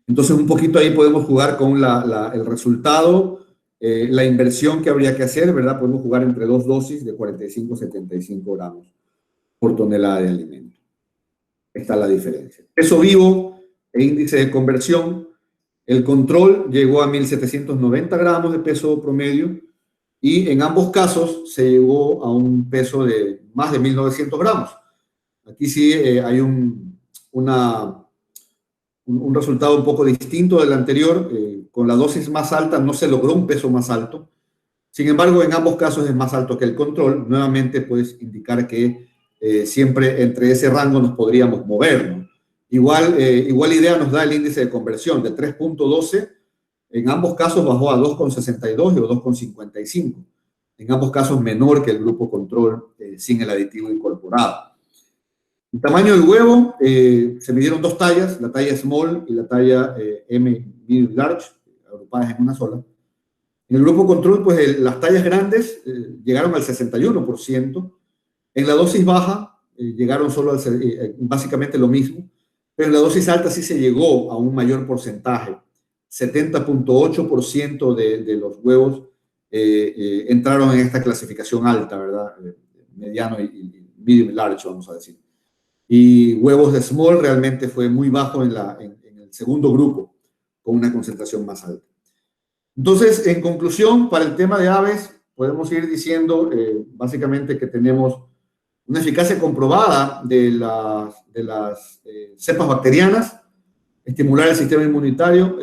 Entonces un poquito ahí podemos jugar con el resultado, la inversión que habría que hacer, ¿verdad? Podemos jugar entre 2 dosis de 45 a 75 gramos por tonelada de alimento. Está la diferencia. Peso vivo e índice de conversión. El control llegó a 1.790 gramos de peso promedio y en ambos casos se llegó a un peso de más de 1.900 gramos. Aquí sí hay un resultado un poco distinto del anterior. Con la dosis más alta no se logró un peso más alto. Sin embargo, en ambos casos es más alto que el control. Nuevamente, puedes indicar que siempre entre ese rango nos podríamos mover, ¿no? Igual idea nos da el índice de conversión de 3.12. En ambos casos bajó a 2.62 o 2.55. En ambos casos menor que el grupo control sin el aditivo incorporado. El tamaño del huevo, se midieron 2 tallas, la talla small y la talla medium large, agrupadas en una sola. En el grupo control, pues las tallas grandes llegaron al 61%. En la dosis baja llegaron solo básicamente lo mismo. Pero en la dosis alta sí se llegó a un mayor porcentaje. 70.8% de los huevos entraron en esta clasificación alta, ¿verdad? Mediano y medium large, vamos a decir. Y huevos de small realmente fue muy bajo en el segundo grupo, con una concentración más alta. Entonces, en conclusión, para el tema de aves, podemos ir diciendo básicamente que tenemos una eficacia comprobada de las cepas bacterianas, estimular el sistema inmunitario,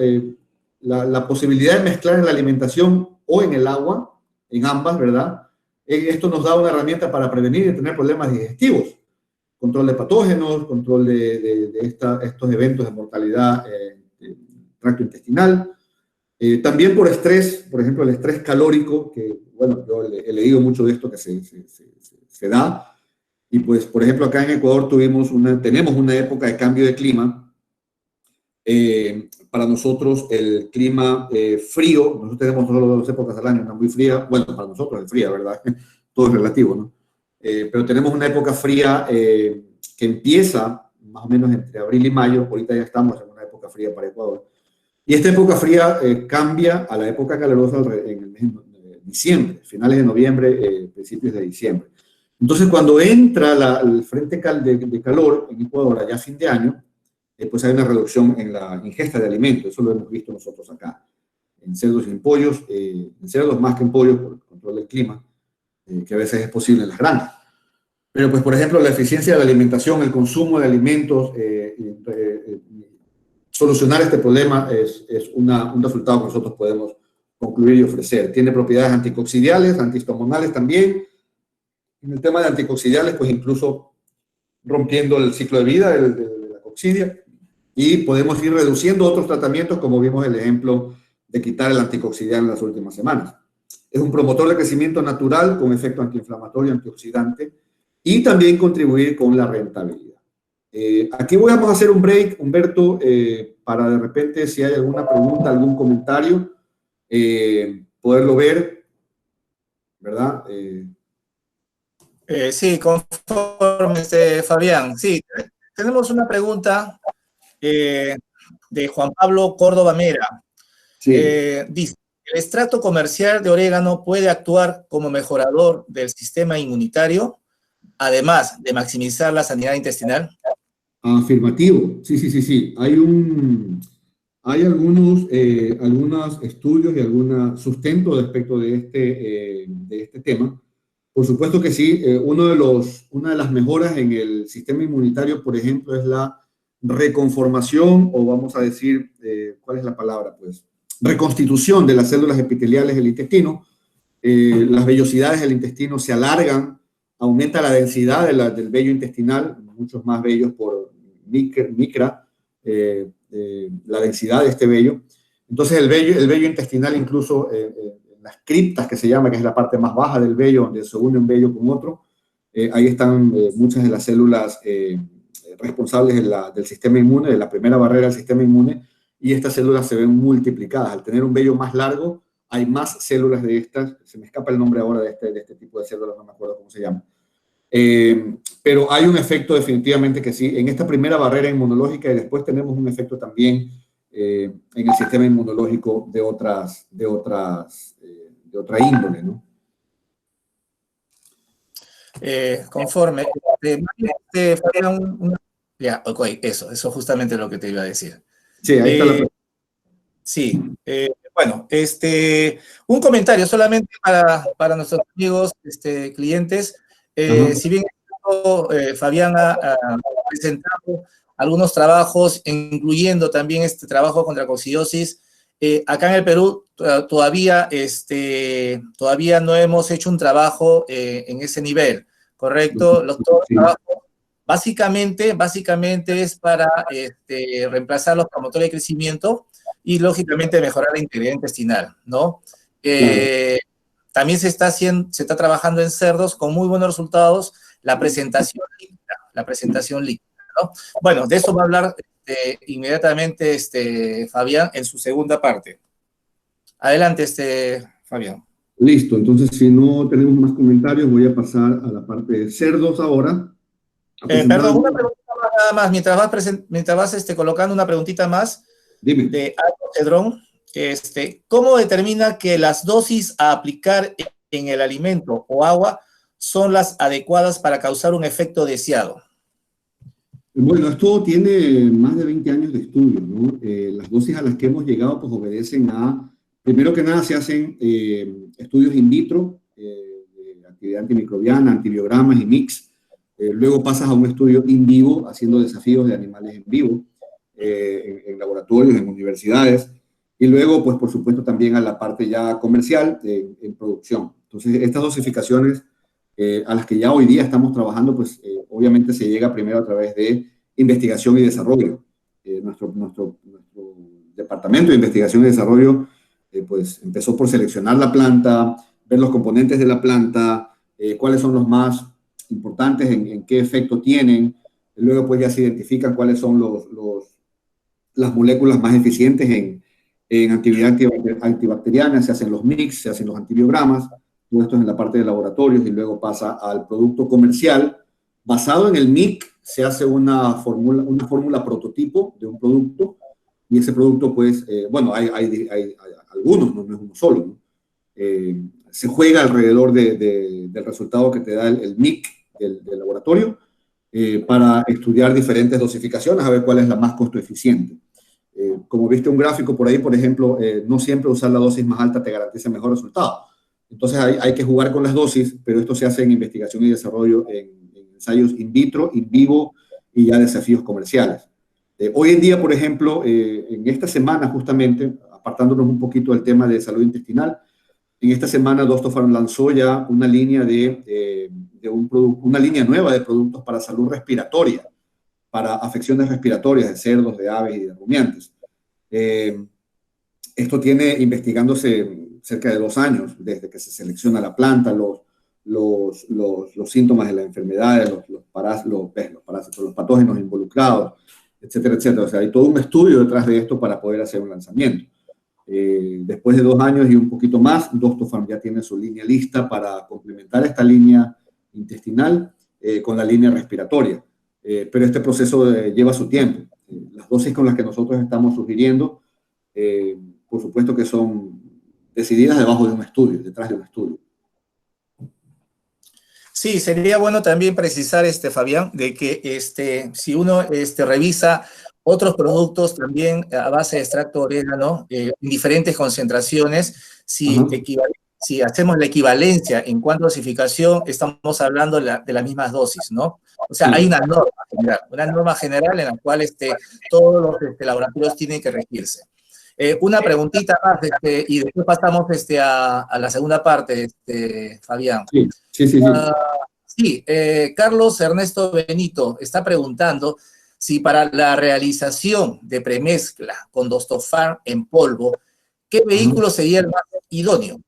la posibilidad de mezclar en la alimentación o en el agua, en ambas, ¿verdad? Esto nos da una herramienta para prevenir y tener problemas digestivos, control de patógenos, control de estos eventos de mortalidad del tracto intestinal. También por estrés, por ejemplo, el estrés calórico, que, bueno, yo he leído mucho de esto que se da. Y pues, por ejemplo, acá en Ecuador tenemos una época de cambio de clima. Para nosotros el clima frío, nosotros tenemos solo 2 épocas al año, una muy fría, bueno, para nosotros es fría, ¿verdad? Todo es relativo, ¿no? pero tenemos una época fría que empieza más o menos entre abril y mayo. Ahorita ya estamos en una época fría para Ecuador. Y esta época fría cambia a la época calurosa en el mes de diciembre, finales de noviembre, principios de diciembre. Entonces, cuando entra el frente de calor en Ecuador, allá a fin de año, pues hay una reducción en la ingesta de alimentos. Eso lo hemos visto nosotros acá, en cerdos y en pollos, en cerdos más que en pollos por el control del clima, que a veces es posible en las granjas. Pero, pues, por ejemplo, la eficiencia de la alimentación, el consumo de alimentos, solucionar este problema es un resultado que nosotros podemos concluir y ofrecer. Tiene propiedades anticoccidiales, antihistamonales también. En el tema de anticoccidiales, pues incluso rompiendo el ciclo de vida de la coccidia, y podemos ir reduciendo otros tratamientos, como vimos el ejemplo de quitar el anticoccidial en las últimas semanas. Es un promotor de crecimiento natural con efecto antiinflamatorio, antioxidante, y también contribuir con la rentabilidad. Aquí vamos a hacer un break, Humberto, para de repente, si hay alguna pregunta, algún comentario, poderlo ver, ¿verdad? Sí, conforme, Fabián. Sí, tenemos una pregunta de Juan Pablo Córdoba Mera. Sí. Dice, ¿el extracto comercial de orégano puede actuar como mejorador del sistema inmunitario, además de maximizar la sanidad intestinal? Afirmativo, sí. Hay algunos estudios y algún sustento respecto de este tema. Por supuesto que sí. Una de las mejoras en el sistema inmunitario, por ejemplo, es la reconformación, o vamos a decir, ¿cuál es la palabra? Pues reconstitución de las células epiteliales del intestino. Las vellosidades del intestino se alargan, aumenta la densidad del vello intestinal, muchos más vellos por micra, la densidad de este vello. Entonces el vello intestinal, incluso las criptas, que se llama, que es la parte más baja del vello, donde se une un vello con otro, ahí están muchas de las células responsables del sistema inmune, de la primera barrera del sistema inmune, y estas células se ven multiplicadas. Al tener un vello más largo, hay más células de estas. Se me escapa el nombre ahora de este tipo de células, no me acuerdo cómo se llama. Pero hay un efecto definitivamente que sí, en esta primera barrera inmunológica, y después tenemos un efecto también en el sistema inmunológico de otra índole, ¿no? Conforme. Ya, ok, eso justamente es lo que te iba a decir. Sí, ahí está la pregunta. Sí, bueno, un comentario solamente para nuestros amigos clientes. Si bien Fabián ha presentado algunos trabajos, incluyendo también este trabajo contra coccidiosis, acá en el Perú todavía no hemos hecho un trabajo en ese nivel, ¿correcto? Todo el trabajo básicamente es para reemplazar los promotores de crecimiento y, lógicamente, mejorar la integridad intestinal, ¿no? También se está trabajando en cerdos con muy buenos resultados, la presentación líquida, ¿no? Bueno, de eso va a hablar inmediatamente Fabián en su segunda parte. Adelante, Fabián. Listo, entonces si no tenemos más comentarios, voy a pasar a la parte de cerdos ahora. Perdón, una pregunta nada más, mientras vas colocando una preguntita más. Dime. De Aldo Cedrón. ¿Cómo determina que las dosis a aplicar en el alimento o agua son las adecuadas para causar un efecto deseado? Bueno, esto tiene más de 20 años de estudio, ¿no? Las dosis a las que hemos llegado pues obedecen primero que nada se hacen estudios in vitro, de actividad antimicrobiana, antibiogramas y mix. Luego pasas a un estudio in vivo, haciendo desafíos de animales en vivo, en laboratorios, en universidades, y luego, pues, por supuesto, también a la parte ya comercial, en producción. Entonces, estas dosificaciones a las que ya hoy día estamos trabajando, pues, obviamente se llega primero a través de investigación y desarrollo. Nuestro departamento de investigación y desarrollo, pues, empezó por seleccionar la planta, ver los componentes de la planta, cuáles son los más importantes, en qué efecto tienen. Luego, pues, ya se identifican cuáles son las moléculas más eficientes en actividad antibacteriana, se hacen los mix, se hacen los antibiogramas, todo esto es en la parte de laboratorios y luego pasa al producto comercial. Basado en el MIC, se hace una fórmula prototipo de un producto y ese producto, pues, bueno, hay algunos, no es uno solo, ¿no? Se juega alrededor del resultado que te da el MIC del laboratorio para estudiar diferentes dosificaciones, a ver cuál es la más costo eficiente. Como viste un gráfico por ahí, por ejemplo, no siempre usar la dosis más alta te garantiza mejor resultado. Entonces hay que jugar con las dosis, pero esto se hace en investigación y desarrollo, en ensayos in vitro, in vivo y ya desafíos comerciales. Hoy en día, por ejemplo, en esta semana justamente, apartándonos un poquito del tema de salud intestinal, en esta semana Dostofarm lanzó ya una línea una línea nueva de productos para salud respiratoria, para afecciones respiratorias de cerdos, de aves y de rumiantes. Esto tiene investigándose cerca de 2 años, desde que se selecciona la planta, los síntomas de las enfermedades, los parásitos, los patógenos involucrados, etcétera, etcétera. O sea, hay todo un estudio detrás de esto para poder hacer un lanzamiento. Después de 2 años y un poquito más, Dostofarm ya tiene su línea lista para complementar esta línea intestinal con la línea respiratoria. Pero este proceso lleva su tiempo. Las dosis con las que nosotros estamos sugiriendo, por supuesto que son decididas debajo de un estudio, detrás de un estudio. Sí, sería bueno también precisar, Fabián, de que si uno revisa otros productos también a base de extracto de orégano en diferentes concentraciones, si hacemos la equivalencia en cuanto a dosificación, estamos hablando de las mismas dosis, ¿no? O sea, hay una norma general en la cual todos los laboratorios tienen que regirse. Una preguntita más y después pasamos a la segunda parte, Fabián. Sí. Carlos Ernesto Benito está preguntando si para la realización de premezcla con Dostofarm en polvo, ¿qué vehículo sería el más idóneo?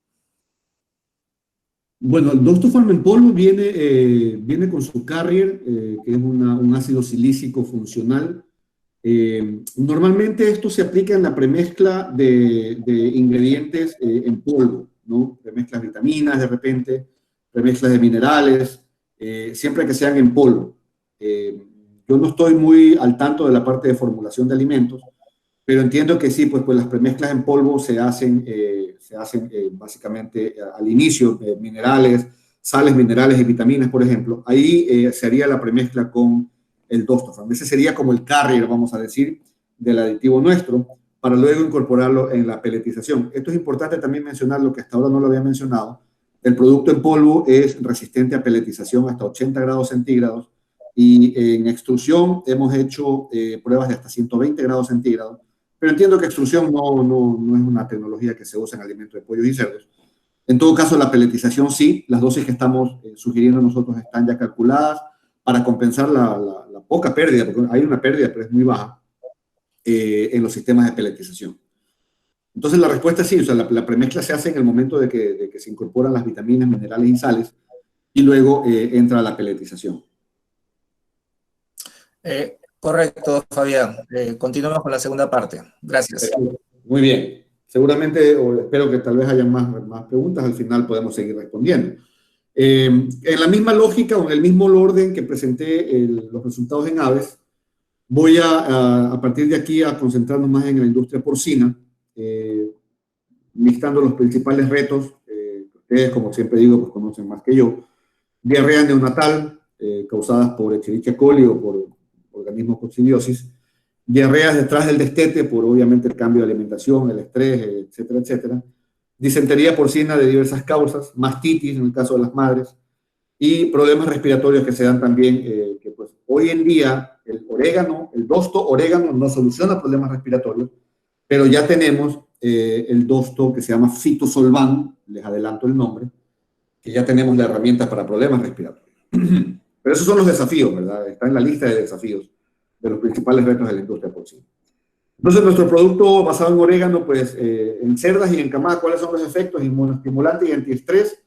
Bueno, el Dostofarm en polvo viene con su carrier, que es un ácido silícico funcional. Normalmente esto se aplica en la premezcla de ingredientes en polvo, ¿no? Premezclas de vitaminas de repente, premezclas de minerales, siempre que sean en polvo. Yo no estoy muy al tanto de la parte de formulación de alimentos, pero entiendo que sí, pues las premezclas en polvo se hacen básicamente al inicio, minerales, sales, minerales y vitaminas, por ejemplo. Ahí se haría la premezcla con el Dostofarm. Ese sería como el carrier, vamos a decir, del aditivo nuestro, para luego incorporarlo en la peletización. Esto es importante también mencionar, lo que hasta ahora no lo había mencionado. El producto en polvo es resistente a peletización hasta 80 grados centígrados y en extrusión hemos hecho pruebas de hasta 120 grados centígrados, pero entiendo que extrusión no es una tecnología que se usa en alimentos de pollos y cerdos. En todo caso, la peletización sí, las dosis que estamos sugiriendo nosotros están ya calculadas para compensar la poca pérdida, porque hay una pérdida, pero es muy baja, en los sistemas de peletización. Entonces la respuesta es sí, o sea, la premezcla se hace en el momento de que se incorporan las vitaminas, minerales y sales, y luego entra la peletización. Correcto, Fabián. Continuamos con la segunda parte. Gracias. Muy bien. Seguramente, o espero que tal vez haya más preguntas, al final podemos seguir respondiendo. En la misma lógica o en el mismo orden que presenté los resultados en aves, voy a partir de aquí a concentrarnos más en la industria porcina, listando los principales retos, ustedes, como siempre digo, pues conocen más que yo. Diarrea neonatal, causadas por Escherichia coli o por organismos coccidiosis. Diarreas detrás del destete, por obviamente el cambio de alimentación, el estrés, etcétera, etcétera. Disentería porcina de diversas causas, mastitis en el caso de las madres, y problemas respiratorios que se dan también, que pues hoy en día el orégano, el dosto orégano no soluciona problemas respiratorios, pero ya tenemos el dosto que se llama Fitosolvan, les adelanto el nombre, que ya tenemos la herramienta para problemas respiratorios. Pero esos son los desafíos, ¿verdad? Está en la lista de desafíos de los principales retos de la industria porcina. Entonces, nuestro producto basado en orégano, pues, en cerdas y en camadas, ¿cuáles son los efectos? Inmunoestimulante y antiestrés.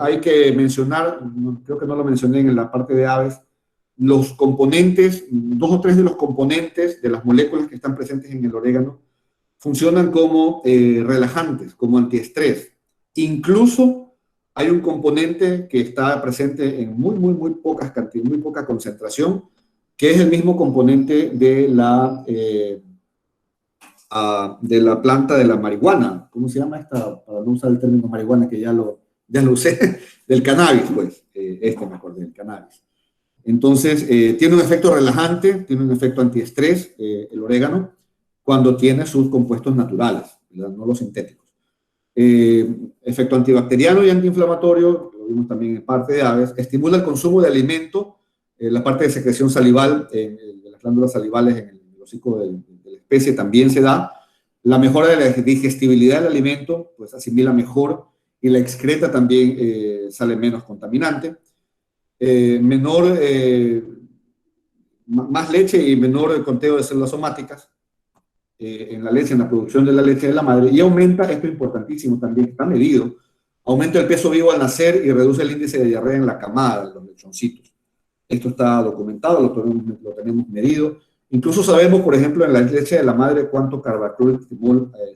Hay que mencionar, creo que no lo mencioné en la parte de aves, los componentes, 2 o 3 de los componentes de las moléculas que están presentes en el orégano funcionan como relajantes, como antiestrés. Incluso hay un componente que está presente en muy pocas cantidades, muy poca concentración, que es el mismo componente de la planta de la marihuana. ¿Cómo se llama esta? Para no usar el término marihuana, que ya lo usé, del cannabis, pues, me acordé, del cannabis. Entonces, tiene un efecto relajante, tiene un efecto antiestrés, el orégano, cuando tiene sus compuestos naturales, ¿verdad? No los sintéticos. Efecto antibacteriano y antiinflamatorio, lo vimos también en parte de aves, estimula el consumo de alimento, la parte de secreción salival, de las glándulas salivales en el hocico de la especie también se da. La mejora de la digestibilidad del alimento, pues asimila mejor, y la excreta también sale menos contaminante. Más leche y menor conteo de células somáticas en la leche, en la producción de la leche de la madre, y aumenta, esto es importantísimo también, está medido, aumenta el peso vivo al nacer y reduce el índice de diarrea en la camada de los lechoncitos. Esto está documentado, lo tenemos medido. Incluso sabemos, por ejemplo, en la leche de la madre cuánto carbacrol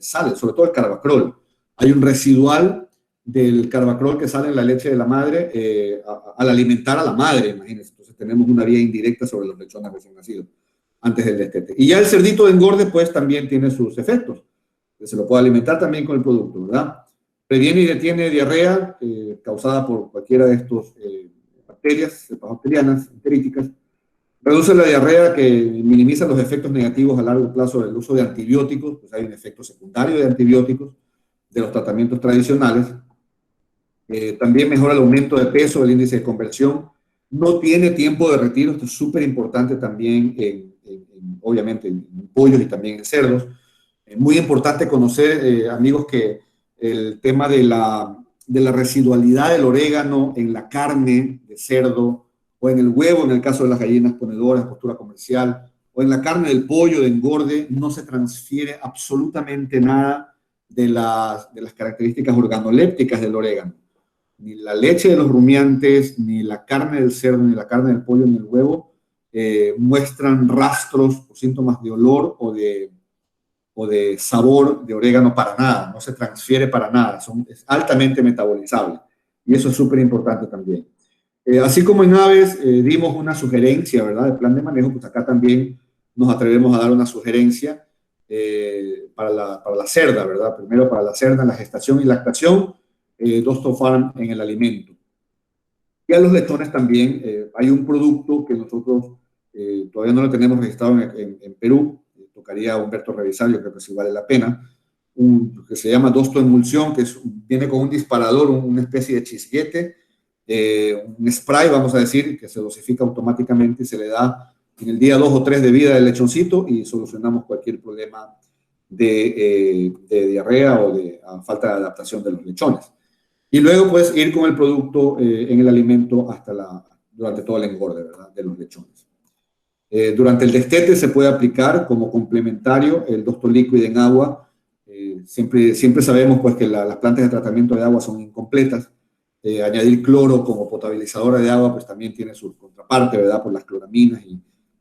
sale, sobre todo el carbacrol. Hay un residual del carbacrol que sale en la leche de la madre al alimentar a la madre, imagínense. Entonces tenemos una vía indirecta sobre los lechones recién nacidos antes del destete. Y ya el cerdito de engorde, pues también tiene sus efectos. Se lo puede alimentar también con el producto, ¿verdad? Previene y detiene diarrea causada por cualquiera de estos bacterias, cepas bacterianas, enteríticas. Reduce la diarrea, que minimiza los efectos negativos a largo plazo del uso de antibióticos, pues hay un efecto secundario de antibióticos de los tratamientos tradicionales. También mejora el aumento de peso, el índice de conversión. No tiene tiempo de retiro, esto es súper importante también, obviamente, en pollos y también en cerdos. Muy importante conocer, amigos, que el tema de la residualidad del orégano en la carne de cerdo, o en el huevo, en el caso de las gallinas ponedoras, postura comercial, o en la carne del pollo de engorde, no se transfiere absolutamente nada de las características organolépticas del orégano. Ni la leche de los rumiantes, ni la carne del cerdo, ni la carne del pollo, ni el huevo muestran rastros o síntomas de olor o de sabor de orégano para nada, no se transfiere para nada, es altamente metabolizable. Y eso es súper importante también. Así como en aves dimos una sugerencia, ¿verdad?, de plan de manejo, pues acá también nos atrevemos a dar una sugerencia para la cerda, ¿verdad? Primero para la cerda en la gestación y lactación, Dostofarm en el alimento. Y a los lechones también hay un producto que nosotros todavía no lo tenemos registrado en Perú, tocaría a Humberto revisar, yo creo que sí vale la pena, que se llama Dosto Emulsión, que viene con un disparador, una especie de chisguete, un spray, vamos a decir, que se dosifica automáticamente y se le da en el día 2 o 3 de vida del lechoncito y solucionamos cualquier problema de diarrea o de falta de adaptación de los lechones. Y luego puedes ir con el producto en el alimento durante todo el engorde, ¿verdad?, de los lechones. Durante el destete se puede aplicar como complementario el Dosto líquido en agua. Siempre sabemos, pues, que las plantas de tratamiento de agua son incompletas. Añadir cloro como potabilizadora de agua, pues también tiene su contraparte, ¿verdad?, por las cloraminas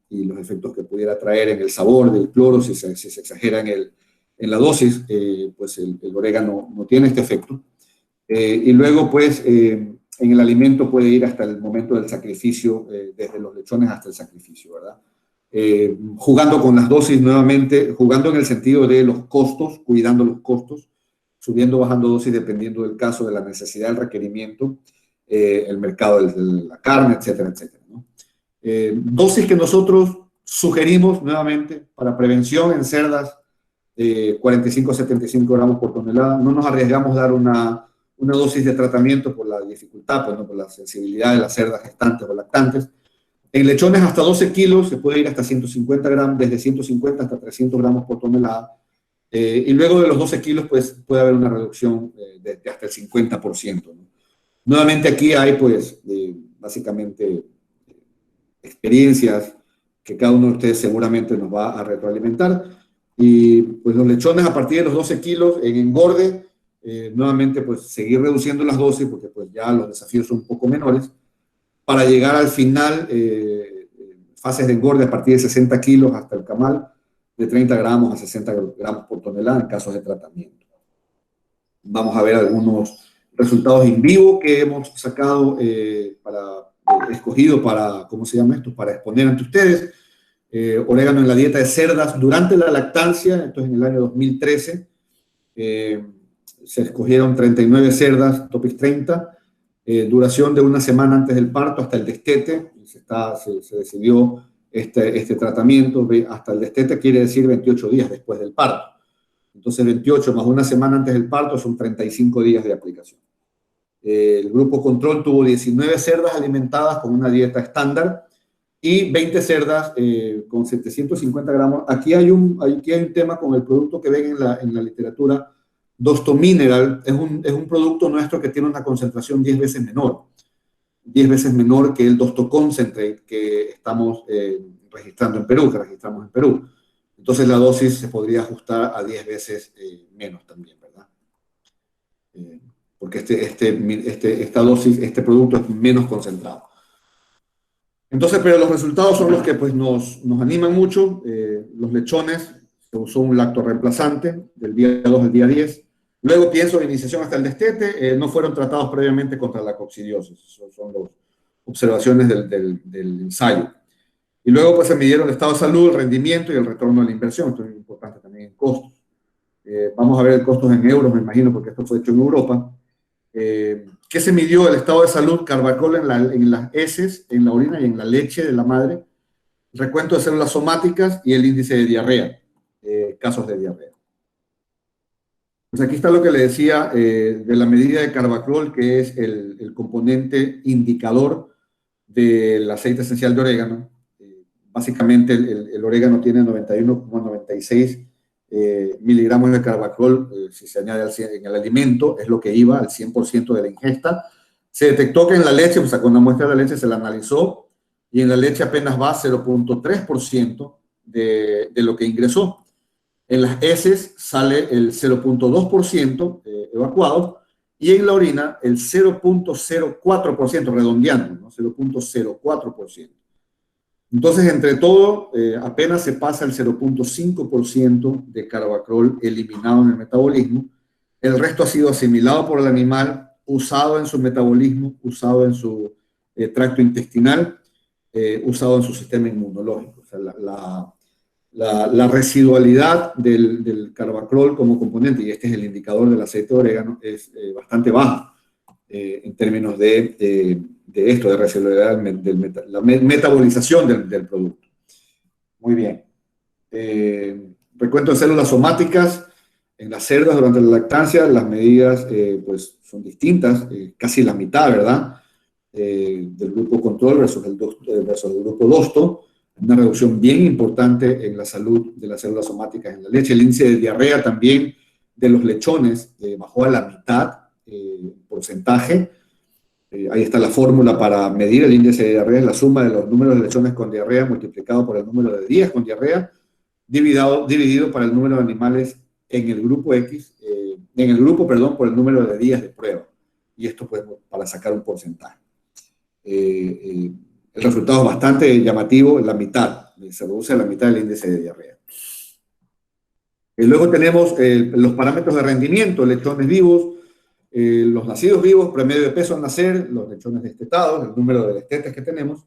y los efectos que pudiera traer en el sabor del cloro. Si se exagera en la dosis, pues el orégano no tiene este efecto. Y luego, pues, en el alimento puede ir hasta el momento del sacrificio, desde los lechones hasta el sacrificio, ¿verdad? Jugando con las dosis nuevamente, jugando en el sentido de los costos, cuidando los costos, subiendo o bajando dosis dependiendo del caso, de la necesidad, del requerimiento, el mercado de la carne, etcétera, etcétera, ¿no? Dosis que nosotros sugerimos nuevamente para prevención en cerdas, 45 a 75 gramos por tonelada. No nos arriesgamos a dar una dosis de tratamiento por la dificultad, pues, ¿no?, por la sensibilidad de las cerdas gestantes o lactantes. En lechones hasta 12 kilos se puede ir hasta 150 gramos, desde 150 hasta 300 gramos por tonelada. Y luego de los 12 kilos, pues, puede haber una reducción de hasta el 50%, ¿no? Nuevamente aquí hay, pues, básicamente experiencias que cada uno de ustedes seguramente nos va a retroalimentar. Y pues los lechones a partir de los 12 kilos en engorde, nuevamente, pues, seguir reduciendo las dosis porque, pues, ya los desafíos son un poco menores para llegar al final, fases de engorde a partir de 60 kilos hasta el camal, de 30 gramos a 60 gramos por tonelada en casos de tratamiento. Vamos a ver algunos resultados in vivo que hemos sacado, escogido para, ¿cómo se llama esto?, para exponer ante ustedes. Orégano en la dieta de cerdas durante la lactancia, esto es en el año 2013. Se escogieron 39 cerdas, Topix 30, duración de una semana antes del parto hasta el destete. Se decidió este tratamiento hasta el destete, quiere decir 28 días después del parto. Entonces 28 más una semana antes del parto son 35 días de aplicación. El grupo control tuvo 19 cerdas alimentadas con una dieta estándar y 20 cerdas con 750 gramos. Aquí hay un tema con el producto que ven en la literatura, Dostomineral. Es un producto nuestro que tiene una concentración 10 veces menor. 10 veces menor que el Dostoconcentrate que estamos registrando en Perú, que registramos en Perú. Entonces la dosis se podría ajustar a 10 veces menos también, ¿verdad? Porque esta dosis, este producto es menos concentrado. Entonces, pero los resultados son los que pues, nos animan mucho. Los lechones, se usó un lactorreemplazante del día 2 al día 10. Luego pienso de iniciación hasta el destete, no fueron tratados previamente contra la coccidiosis. Esas son las observaciones del ensayo. Y luego pues se midieron el estado de salud, el rendimiento y el retorno de la inversión. Esto es importante también en costos. Vamos a ver el costos en euros, me imagino, porque esto fue hecho en Europa. ¿Qué se midió? El estado de salud, carbacol en las heces, en la orina y en la leche de la madre, recuento de células somáticas y el índice de diarrea, casos de diarrea. Pues aquí está lo que le decía de la medida de carbacol, que es el componente indicador del aceite esencial de orégano. Básicamente el orégano tiene 91,96 miligramos de carbacol, si se añade en el alimento, es lo que iba al 100% de la ingesta. Se detectó que en la leche, o sea, con una muestra de la leche se la analizó, y en la leche apenas va 0,3% de lo que ingresó. En las heces sale el 0,2% evacuado, y en la orina el 0,04%, redondeando, ¿no? 0,04%. Entonces, entre todo, apenas se pasa el 0,5% de carbacol eliminado en el metabolismo. El resto ha sido asimilado por el animal, usado en su metabolismo, usado en su tracto intestinal, usado en su sistema inmunológico. O sea, la residualidad del carbacol como componente, y este es el indicador del aceite de orégano, es bastante baja en términos de esto, de residualidad, la metabolización del producto. Muy bien. Recuento de células somáticas. En las cerdas durante la lactancia, las medidas pues son distintas, casi la mitad, ¿verdad? Del grupo control versus el grupo Dosto. Una reducción bien importante en la salud de las células somáticas en la leche. El índice de diarrea también de los lechones bajó a la mitad porcentaje. Ahí está la fórmula para medir el índice de diarrea, es la suma de los números de lechones con diarrea multiplicado por el número de días con diarrea, dividido para el número de animales en el grupo X, por el número de días de prueba. Y esto pues para sacar un porcentaje. El resultado es bastante llamativo, la mitad, se reduce a la mitad del índice de diarrea. Luego tenemos los parámetros de rendimiento, lechones vivos, los nacidos vivos, promedio de peso al nacer, los lechones destetados, el número de destetes que tenemos,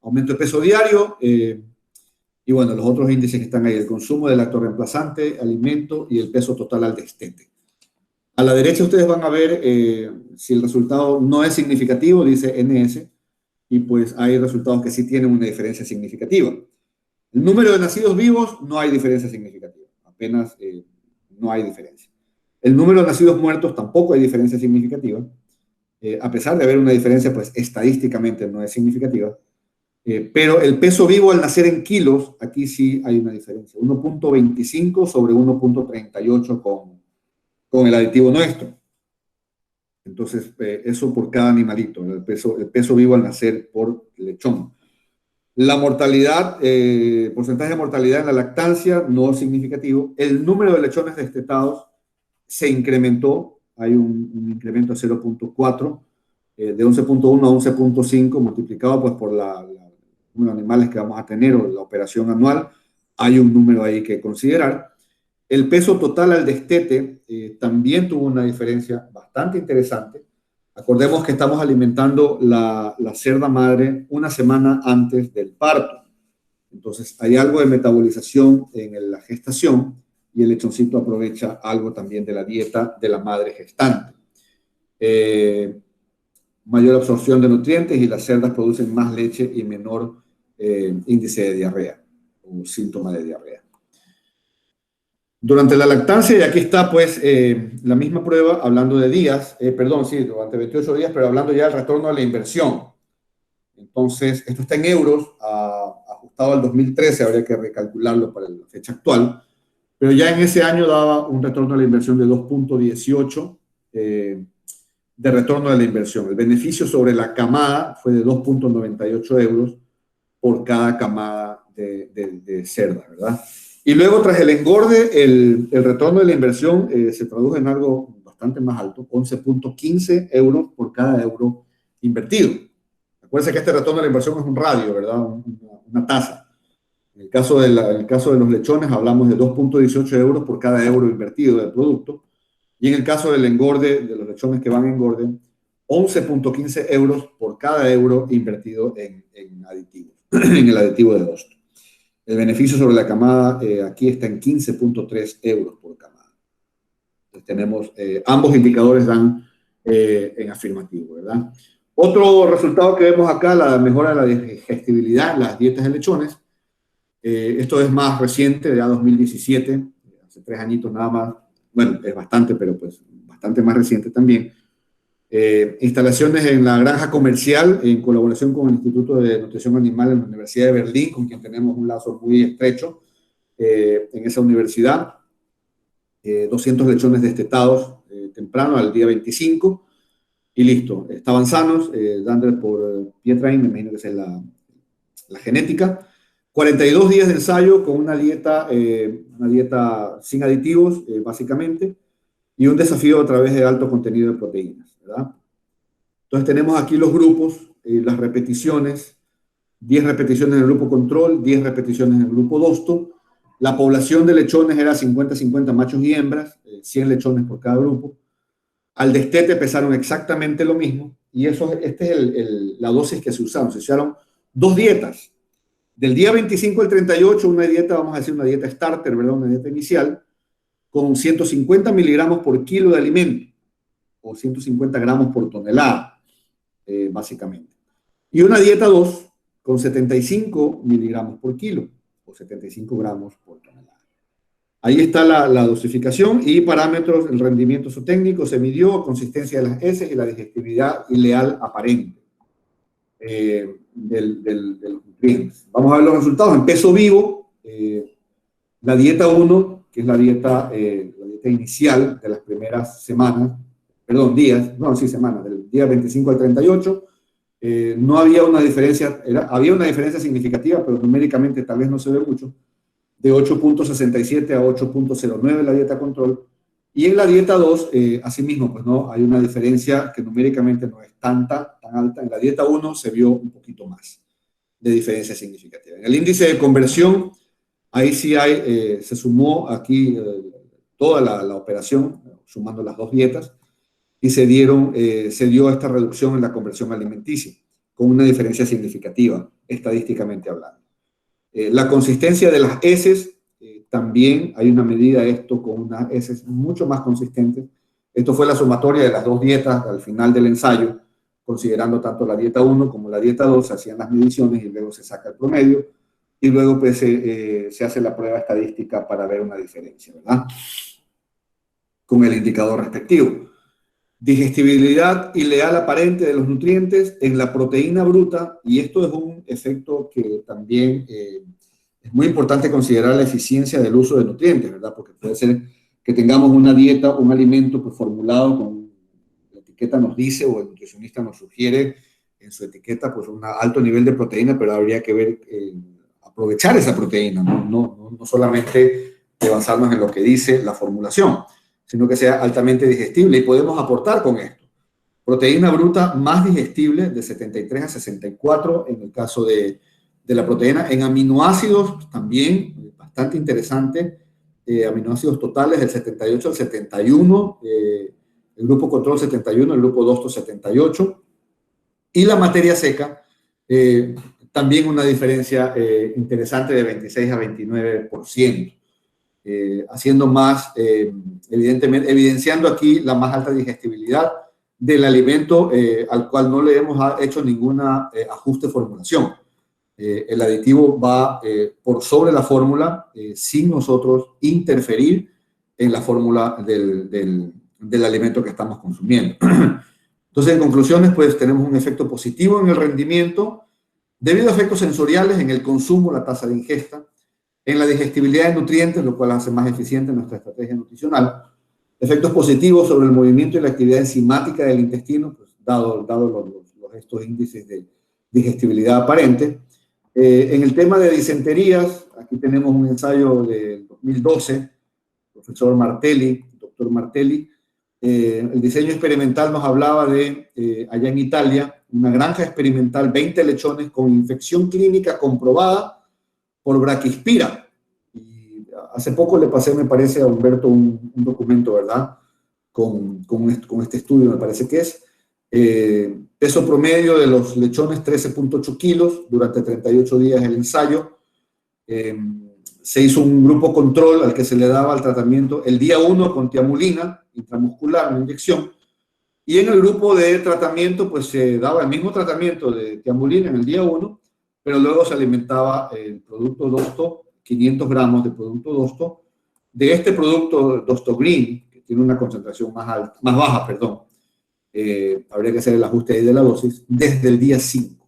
aumento de peso diario, y bueno, los otros índices que están ahí, el consumo de lactorreemplazante, alimento y el peso total al destete. A la derecha ustedes van a ver si el resultado no es significativo, dice NS, y pues hay resultados que sí tienen una diferencia significativa. El número de nacidos vivos no hay diferencia significativa, apenas no hay diferencia. El número de nacidos muertos tampoco hay diferencia significativa, a pesar de haber una diferencia, pues estadísticamente no es significativa, pero el peso vivo al nacer en kilos, aquí sí hay una diferencia, 1,25 sobre 1,38 con el aditivo nuestro. Entonces, eso por cada animalito, el peso vivo al nacer por lechón. La mortalidad, porcentaje de mortalidad en la lactancia, no significativo. El número de lechones destetados se incrementó, hay un incremento de 0,4, de 11,1 a 11,5, multiplicado pues por el número de animales que vamos a tener o la operación anual. Hay un número ahí que considerar. El peso total al destete también tuvo una diferencia bastante interesante. Acordemos que estamos alimentando la cerda madre una semana antes del parto. Entonces, hay algo de metabolización en la gestación y el lechoncito aprovecha algo también de la dieta de la madre gestante. Mayor absorción de nutrientes y las cerdas producen más leche y menor índice de diarrea o síntoma de diarrea. Durante la lactancia, y aquí está pues la misma prueba hablando de días, durante 28 días, pero hablando ya del retorno a la inversión. Entonces, esto está en euros, ajustado al 2013, habría que recalcularlo para la fecha actual, pero ya en ese año daba un retorno a la inversión de 2.18 de retorno de la inversión. El beneficio sobre la camada fue de 2.98 euros por cada camada de cerda, ¿verdad? Y luego, tras el engorde, el retorno de la inversión se tradujo en algo bastante más alto, 11.15 euros por cada euro invertido. Acuérdense que este retorno de la inversión es un radio, ¿verdad? Una tasa. En el caso de los lechones hablamos de 2.18 euros por cada euro invertido del producto. Y en el caso del engorde, de los lechones que van a engorde, 11.15 euros por cada euro invertido en aditivos, en el aditivo de Dosto. El beneficio sobre la camada aquí está en 15.3 euros por camada. Entonces tenemos, ambos indicadores dan en afirmativo, ¿verdad? Otro resultado que vemos acá, la mejora de la digestibilidad en las dietas de lechones. Esto es más reciente, ya 2017, hace 3 añitos nada más. Bueno, es bastante, pero pues bastante más reciente también. Instalaciones en la granja comercial en colaboración con el Instituto de Nutrición Animal en la Universidad de Berlín, con quien tenemos un lazo muy estrecho en esa universidad. 200 lechones destetados temprano al día 25 y listo, estaban sanos, dando por Pietrain, me imagino que esa es la genética. 42 días de ensayo con una dieta sin aditivos, básicamente, y un desafío a través de alto contenido de proteínas, ¿verdad? Entonces tenemos aquí los grupos, las repeticiones, 10 repeticiones en el grupo control, 10 repeticiones en el grupo Dosto. La población de lechones era 50-50 machos y hembras, 100 lechones por cada grupo. Al destete pesaron exactamente lo mismo, y esta es la dosis que se usaron. Se usaron 2 dietas. Del día 25 al 38, una dieta, vamos a decir una dieta starter, ¿verdad? Una dieta inicial, con 150 miligramos por kilo de alimento, o 150 gramos por tonelada, básicamente. Y una dieta 2, con 75 miligramos por kilo, o 75 gramos por tonelada. Ahí está la dosificación y parámetros, el rendimiento zootécnico se midió, consistencia de las heces y la digestibilidad ileal aparente de los nutrientes. Vamos a ver los resultados. En peso vivo, la dieta 1, que es la dieta inicial de las primeras semanas, semanas, del día 25 al 38, no había una diferencia, había una diferencia significativa, pero numéricamente tal vez no se ve mucho, de 8.67 a 8.09 en la dieta control, y en la dieta 2, asimismo, pues no, hay una diferencia que numéricamente no es tan alta. En la dieta 1 se vio un poquito más de diferencia significativa. En el índice de conversión, ahí sí se sumó aquí toda la operación, sumando las 2 dietas, y se dio esta reducción en la conversión alimenticia, con una diferencia significativa, estadísticamente hablando. La consistencia de las heces, también hay una medida de esto con unas heces mucho más consistentes. Esto fue la sumatoria de las 2 dietas al final del ensayo, considerando tanto la dieta 1 como la dieta 2, se hacían las mediciones y luego se saca el promedio, y luego pues, se hace la prueba estadística para ver una diferencia, ¿verdad? Con el indicador respectivo. Digestibilidad ileal aparente de los nutrientes en la proteína bruta, y esto es un efecto que también es muy importante considerar la eficiencia del uso de nutrientes, ¿verdad? Porque puede ser que tengamos una dieta, un alimento pues, formulado con la etiqueta nos dice o el nutricionista nos sugiere en su etiqueta pues un alto nivel de proteína, pero habría que ver, aprovechar esa proteína, no solamente basarnos en lo que dice la formulación, sino que sea altamente digestible, y podemos aportar con esto. Proteína bruta más digestible de 73 a 64 en el caso de la proteína. En aminoácidos también, bastante interesante, aminoácidos totales del 78 al 71, el grupo control 71, el grupo DOSTO 78, y la materia seca, también una diferencia interesante de 26 a 29%, haciendo más, evidentemente, evidenciando aquí la más alta digestibilidad del alimento, al cual no le hemos hecho ninguna ajuste de formulación. El aditivo va por sobre la fórmula sin nosotros interferir en la fórmula del alimento que estamos consumiendo. Entonces, en conclusiones, pues tenemos un efecto positivo en el rendimiento debido a efectos sensoriales en el consumo, la tasa de ingesta, en la digestibilidad de nutrientes, lo cual hace más eficiente nuestra estrategia nutricional, efectos positivos sobre el movimiento y la actividad enzimática del intestino, pues, dado estos índices de digestibilidad aparente. En el tema de disenterías, aquí tenemos un ensayo del 2012, profesor Martelli, doctor Martelli. El diseño experimental nos hablaba de, allá en Italia, una granja experimental, 20 lechones con infección clínica comprobada por braquispira. Y hace poco le pasé, me parece, a Humberto un documento, ¿verdad? Con este estudio, me parece que es. Peso promedio de los lechones, 13.8 kilos, durante 38 días el ensayo. Se hizo un grupo control al que se le daba el tratamiento el día 1 con tiamulina intramuscular, una inyección, y en el grupo de tratamiento pues se daba el mismo tratamiento de tiamulina en el día 1, pero luego se alimentaba el producto DOSTO, 500 gramos de producto DOSTO, de este producto DOSTO Green, que tiene una concentración más baja, perdón. Habría que hacer el ajuste ahí de la dosis, desde el día 5.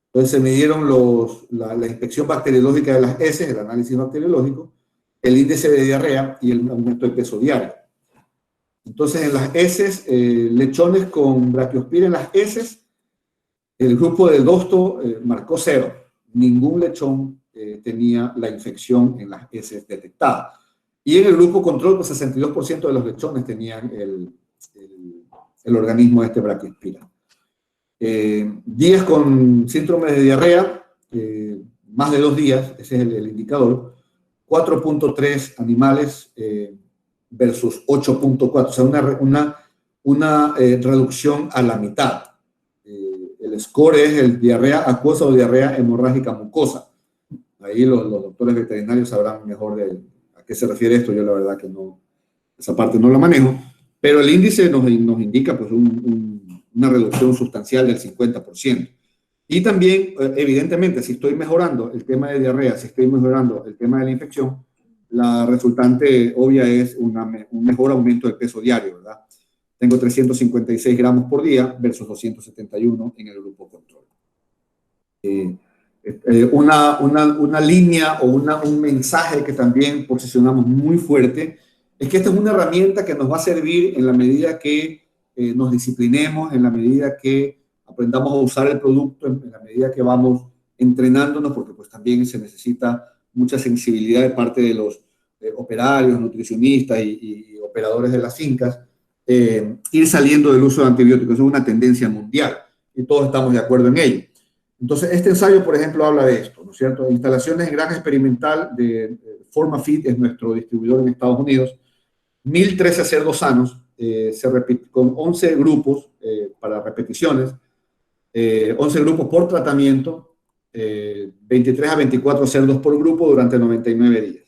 Entonces se midieron la inspección bacteriológica de las heces, el análisis bacteriológico, el índice de diarrea y el aumento de peso diario. Entonces en las heces, lechones con braquiospira en las heces, el grupo de DOSTO marcó 0. Ningún lechón tenía la infección en las heces detectada. Y en el grupo control, pues 62% de los lechones tenían el organismo este braquiospira. Días con síndrome de diarrea, más de 2 días, ese es el indicador, 4.3 animales versus 8.4, o sea, una reducción a la mitad. El score es el diarrea acuosa o diarrea hemorrágica mucosa. Ahí los doctores veterinarios sabrán mejor a qué se refiere esto. Yo la verdad que no, esa parte no la manejo, pero el índice nos indica pues una reducción sustancial del 50%. Y también, evidentemente, si estoy mejorando el tema de diarrea, si estoy mejorando el tema de la infección, la resultante obvia es un mejor aumento del peso diario, ¿verdad? Tengo 356 gramos por día versus 271 en el grupo control. Una línea o un mensaje que también posicionamos muy fuerte es que esta es una herramienta que nos va a servir en la medida que nos disciplinemos, en la medida que aprendamos a usar el producto, en la medida que vamos entrenándonos, porque pues también se necesita mucha sensibilidad de parte de los operarios, nutricionistas y operadores de las fincas, ir saliendo del uso de antibióticos. Es una tendencia mundial y todos estamos de acuerdo en ello. Entonces, este ensayo, por ejemplo, habla de esto, ¿no es cierto? Instalaciones en granja experimental de Forma-Feed, es nuestro distribuidor en Estados Unidos, 1.013 cerdos sanos, se repite con 11 grupos para repeticiones, 11 grupos por tratamiento, 23 a 24 cerdos por grupo durante 99 días.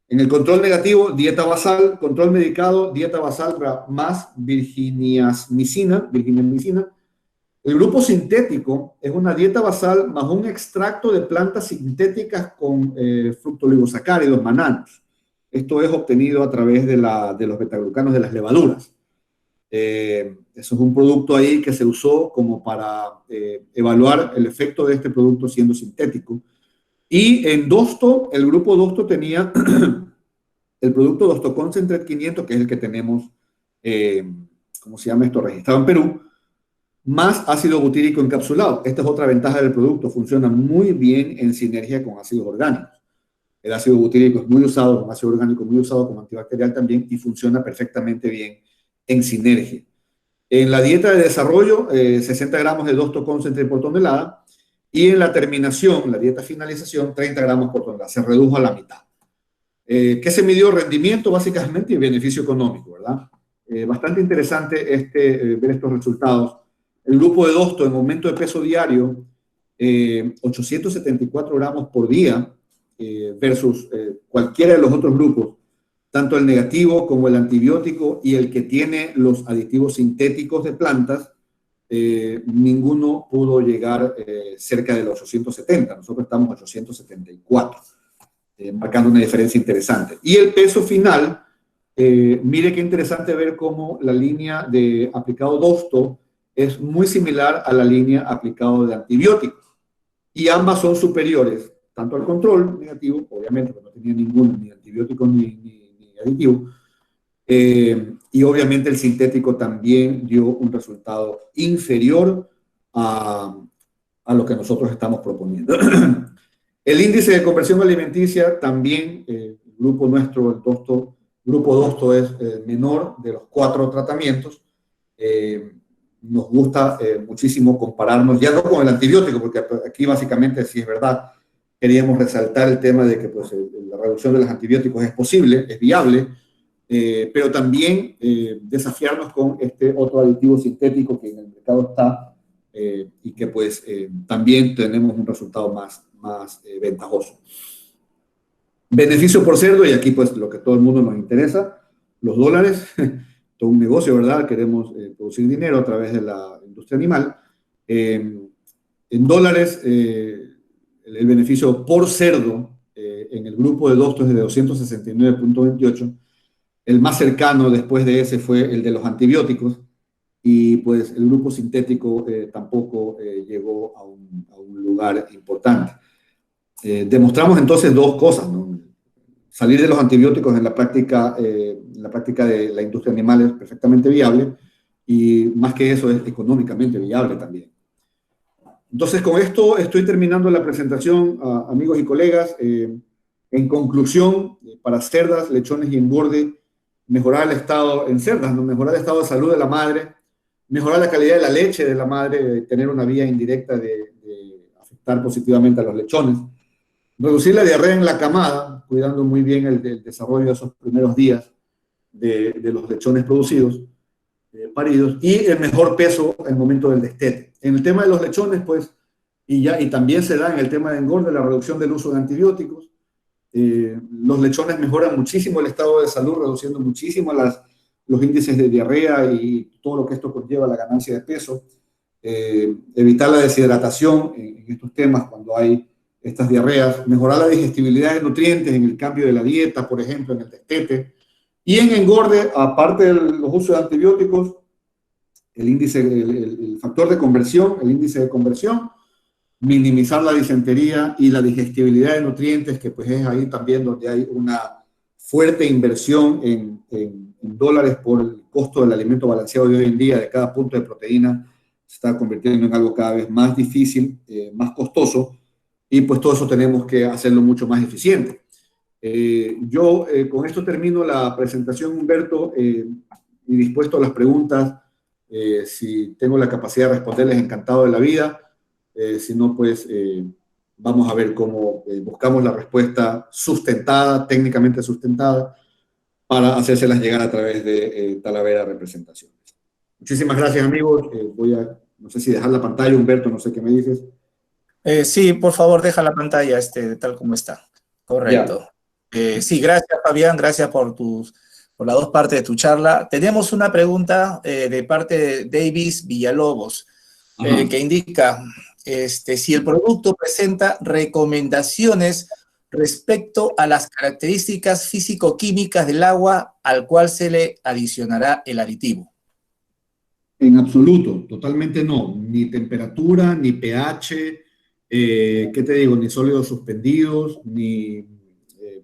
En el control negativo, dieta basal, control medicado, dieta basal más virginiamicina. El grupo sintético es una dieta basal más un extracto de plantas sintéticas con fructooligosacáridos, mananos. Esto es obtenido a través de los betaglucanos de las levaduras. Eso es un producto ahí que se usó como para evaluar el efecto de este producto siendo sintético. Y en DOSTO, el grupo DOSTO tenía el producto DOSTO Concentrate 500, que es el que tenemos, ¿cómo se llama esto? Registrado en Perú, más ácido butírico encapsulado. Esta es otra ventaja del producto, funciona muy bien en sinergia con ácidos orgánicos. El ácido butírico es muy usado, como ácido orgánico muy usado como antibacterial también, y funciona perfectamente bien en sinergia. En la dieta de desarrollo, 60 gramos de DOSTO Concentrate por tonelada, y en la terminación, la dieta finalización, 30 gramos por tonelada. Se redujo a la mitad. ¿Qué se midió? Rendimiento, básicamente, y beneficio económico, ¿verdad? Bastante interesante ver estos resultados. El grupo de Dosto, en aumento de peso diario, 874 gramos por día, versus cualquiera de los otros grupos, tanto el negativo como el antibiótico y el que tiene los aditivos sintéticos de plantas, ninguno pudo llegar cerca de los 870. Nosotros estamos a 874, marcando una diferencia interesante. Y el peso final, mire qué interesante ver cómo la línea de aplicado Dosto es muy similar a la línea aplicado de antibióticos. Y ambas son superiores, tanto al control negativo, obviamente, porque no tenía ninguno, ni antibiótico ni aditivo, y obviamente el sintético también dio un resultado inferior a lo que nosotros estamos proponiendo. El índice de conversión alimenticia también, el grupo nuestro, el Dosto, grupo Dosto es menor de los 4 tratamientos. Nos gusta muchísimo compararnos, ya no con el antibiótico, porque aquí básicamente sí es verdad, queríamos resaltar el tema de que pues, la reducción de los antibióticos es posible, es viable, pero también desafiarnos con este otro aditivo sintético que en el mercado está y que pues también tenemos un resultado más ventajoso. Beneficio por cerdo, y aquí pues lo que todo el mundo nos interesa, los dólares, todo un negocio, ¿verdad? Queremos producir dinero a través de la industria animal. En dólares, el beneficio por cerdo en el grupo de Dosto es de 269.28. El más cercano después de ese fue el de los antibióticos, y pues el grupo sintético tampoco llegó a un lugar importante. Demostramos entonces 2 cosas, ¿no? Salir de los antibióticos en la práctica de la industria animal es perfectamente viable, y más que eso es económicamente viable también. Entonces, con esto estoy terminando la presentación, amigos y colegas. En conclusión, para cerdas, lechones y engorde, mejorar el estado en cerdas, ¿no? Mejorar el estado de salud de la madre, mejorar la calidad de la leche de la madre, tener una vía indirecta de afectar positivamente a los lechones, reducir la diarrea en la camada, cuidando muy bien el desarrollo de esos primeros días de los lechones producidos, paridos, y el mejor peso en el momento del destete. En el tema de los lechones, pues, y también se da en el tema de engorde, la reducción del uso de antibióticos. Los lechones mejoran muchísimo el estado de salud, reduciendo muchísimo los índices de diarrea y todo lo que esto conlleva a la ganancia de peso. Evitar la deshidratación en estos temas cuando hay estas diarreas, mejorar la digestibilidad de nutrientes en el cambio de la dieta, por ejemplo, en el destete. Y en engorde, aparte de los usos de antibióticos, el factor de conversión, el índice de conversión, minimizar la disentería y la digestibilidad de nutrientes, que pues es ahí también donde hay una fuerte inversión en dólares por el costo del alimento balanceado de hoy en día. De cada punto de proteína se está convirtiendo en algo cada vez más difícil, más costoso, y pues todo eso tenemos que hacerlo mucho más eficiente. Yo con esto termino la presentación, Humberto, y dispuesto a las preguntas. Si tengo la capacidad de responderles, encantado de la vida. Si no, pues vamos a ver cómo buscamos la respuesta sustentada, técnicamente sustentada, para hacérselas llegar a través de Talavera Representaciones. Muchísimas gracias, amigos. No sé si dejar la pantalla, Humberto, no sé qué me dices. Sí, por favor, deja la pantalla tal como está. Correcto. Sí, gracias, Fabián, gracias por las 2 partes de tu charla. Tenemos una pregunta de parte de Davis Villalobos, que indica si el producto presenta recomendaciones respecto a las características físico-químicas del agua al cual se le adicionará el aditivo. En absoluto, totalmente no. Ni temperatura, ni pH, ¿qué te digo? Ni sólidos suspendidos,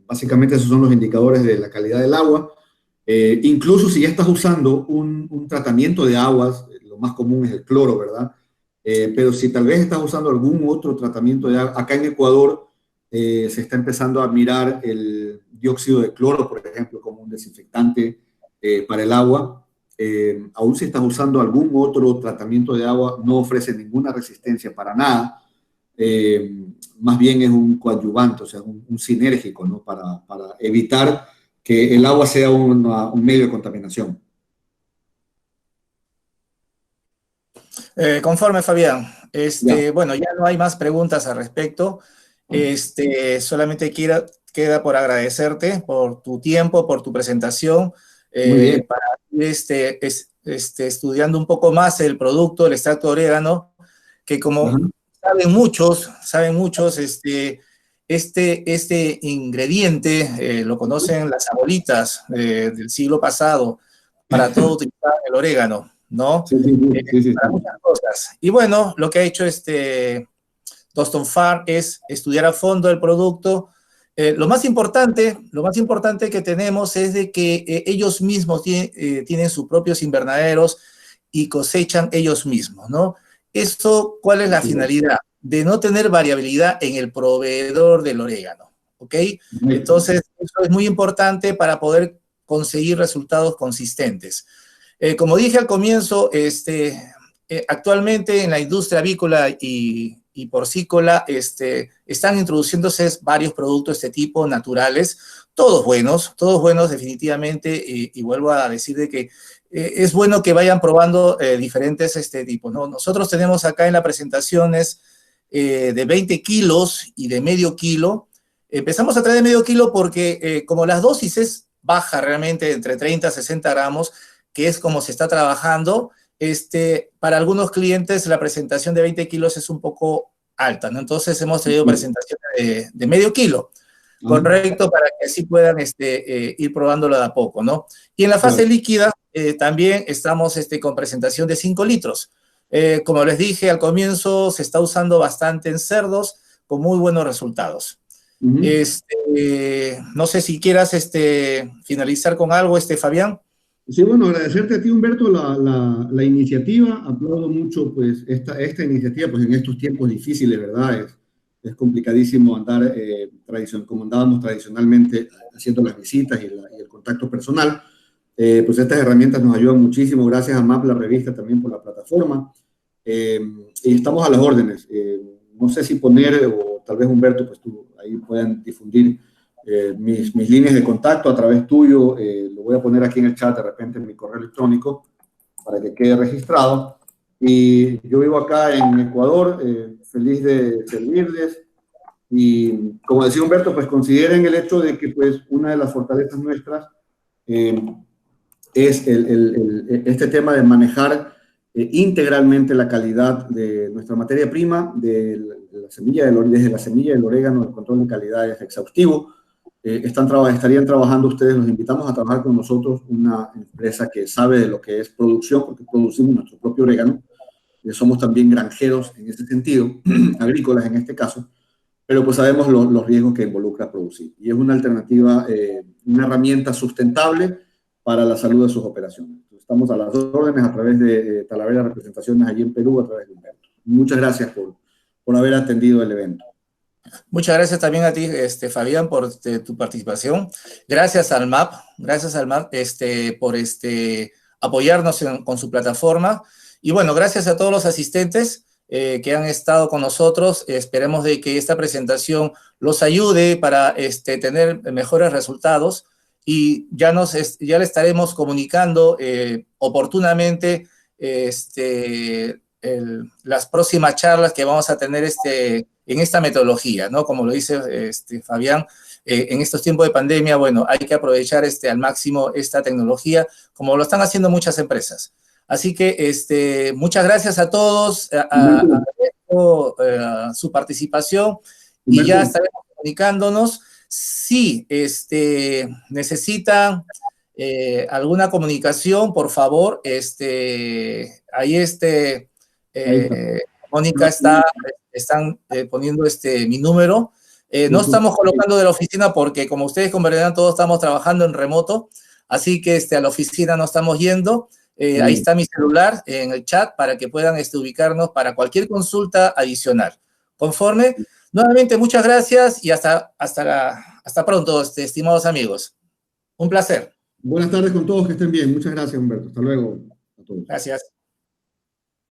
básicamente esos son los indicadores de la calidad del agua. Incluso si ya estás usando un tratamiento de aguas, lo más común es el cloro, ¿verdad? Pero si tal vez estás usando algún otro tratamiento de agua, acá en Ecuador se está empezando a mirar el dióxido de cloro, por ejemplo, como un desinfectante para el agua. Aún si estás usando algún otro tratamiento de agua, no ofrece ninguna resistencia para nada. más bien es un coadyuvante, o sea, un sinérgico, ¿no? Para evitar que el agua sea un medio de contaminación. Conforme, Fabián. Ya. Bueno, ya no hay más preguntas al respecto. Solamente queda por agradecerte por tu tiempo, por tu presentación, Muy bien. para ir estudiando un poco más el producto, el extracto de orégano, que Ajá. como saben muchos, este ingrediente lo conocen las abuelitas del siglo pasado, para todo utilizar el orégano, ¿no? Sí, sí, sí, sí, Para sí. muchas cosas. Y bueno, lo que ha hecho Boston Farm es estudiar a fondo el producto. Lo más importante que tenemos es de que ellos mismos tienen sus propios invernaderos y cosechan ellos mismos, ¿no? Esto, ¿cuál es la finalidad? De no tener variabilidad en el proveedor del orégano, ¿ok? Entonces, eso es muy importante para poder conseguir resultados consistentes. Como dije al comienzo, actualmente en la industria avícola y porcícola están introduciéndose varios productos de este tipo, naturales, todos buenos definitivamente, y vuelvo a decir de que es bueno que vayan probando diferentes tipos, ¿no? Nosotros tenemos acá en las presentaciones de 20 kilos y de medio kilo. Empezamos a traer de medio kilo porque como las dosis es baja realmente, entre 30 a 60 gramos, que es como se está trabajando, para algunos clientes la presentación de 20 kilos es un poco alta, ¿no? Entonces hemos traído presentaciones de medio kilo, correcto, para que así puedan ir probándolo de a poco, ¿no? Y en la fase líquida también estamos con presentación de 5 litros. Como les dije al comienzo, se está usando bastante en cerdos con muy buenos resultados. No sé si quieras finalizar con algo, Fabián. Sí, bueno, agradecerte a ti, Humberto, la iniciativa. Aplaudo mucho, pues, esta iniciativa, pues, en estos tiempos difíciles, ¿verdad? Es complicadísimo andar, como andábamos tradicionalmente, haciendo las visitas y el contacto personal. Pues estas herramientas nos ayudan muchísimo. Gracias a MAP, la revista, también por la plataforma. Y estamos a las órdenes. No sé si poner, o tal vez, Humberto, pues tú ahí puedan difundir mis líneas de contacto a través tuyo. Lo voy a poner aquí en el chat de repente en mi correo electrónico para que quede registrado. Y yo vivo acá en Ecuador, feliz de servirles. Y como decía Humberto, pues consideren el hecho de que pues una de las fortalezas nuestras es este tema de manejar integralmente la calidad de nuestra materia prima, desde la semilla del orégano, el control de calidad es exhaustivo. Estarían trabajando ustedes, los invitamos a trabajar con nosotros, una empresa que sabe de lo que es producción, porque producimos nuestro propio orégano. Somos también granjeros en ese sentido, agrícolas en este caso, pero pues sabemos los riesgos que involucra producir. Y es una alternativa, una herramienta sustentable para la salud de sus operaciones. Estamos a las órdenes a través de Talavera Representaciones allí en Perú, a través de Humberto. Muchas gracias por haber atendido el evento. Muchas gracias también a ti, Fabián, por tu participación. Gracias al MAP, por apoyarnos con su plataforma. Y bueno, gracias a todos los asistentes que han estado con nosotros. Esperemos de que esta presentación los ayude para tener mejores resultados y ya le estaremos comunicando oportunamente las próximas charlas que vamos a tener en esta metodología, ¿no? Como lo dice Fabián, en estos tiempos de pandemia, bueno, hay que aprovechar al máximo esta tecnología, como lo están haciendo muchas empresas. Así que muchas gracias a todos, a su participación, y ya estaremos comunicándonos. Si necesitan alguna comunicación, por favor, ahí Mónica están poniendo mi número. No estamos colocando de la oficina porque, como ustedes comprenderán, todos estamos trabajando en remoto, así que a la oficina no estamos yendo. Ahí está mi celular en el chat para que puedan ubicarnos para cualquier consulta adicional. Conforme, nuevamente muchas gracias y hasta pronto, estimados amigos. Un placer. Buenas tardes con todos, que estén bien. Muchas gracias, Humberto. Hasta luego a todos. Gracias.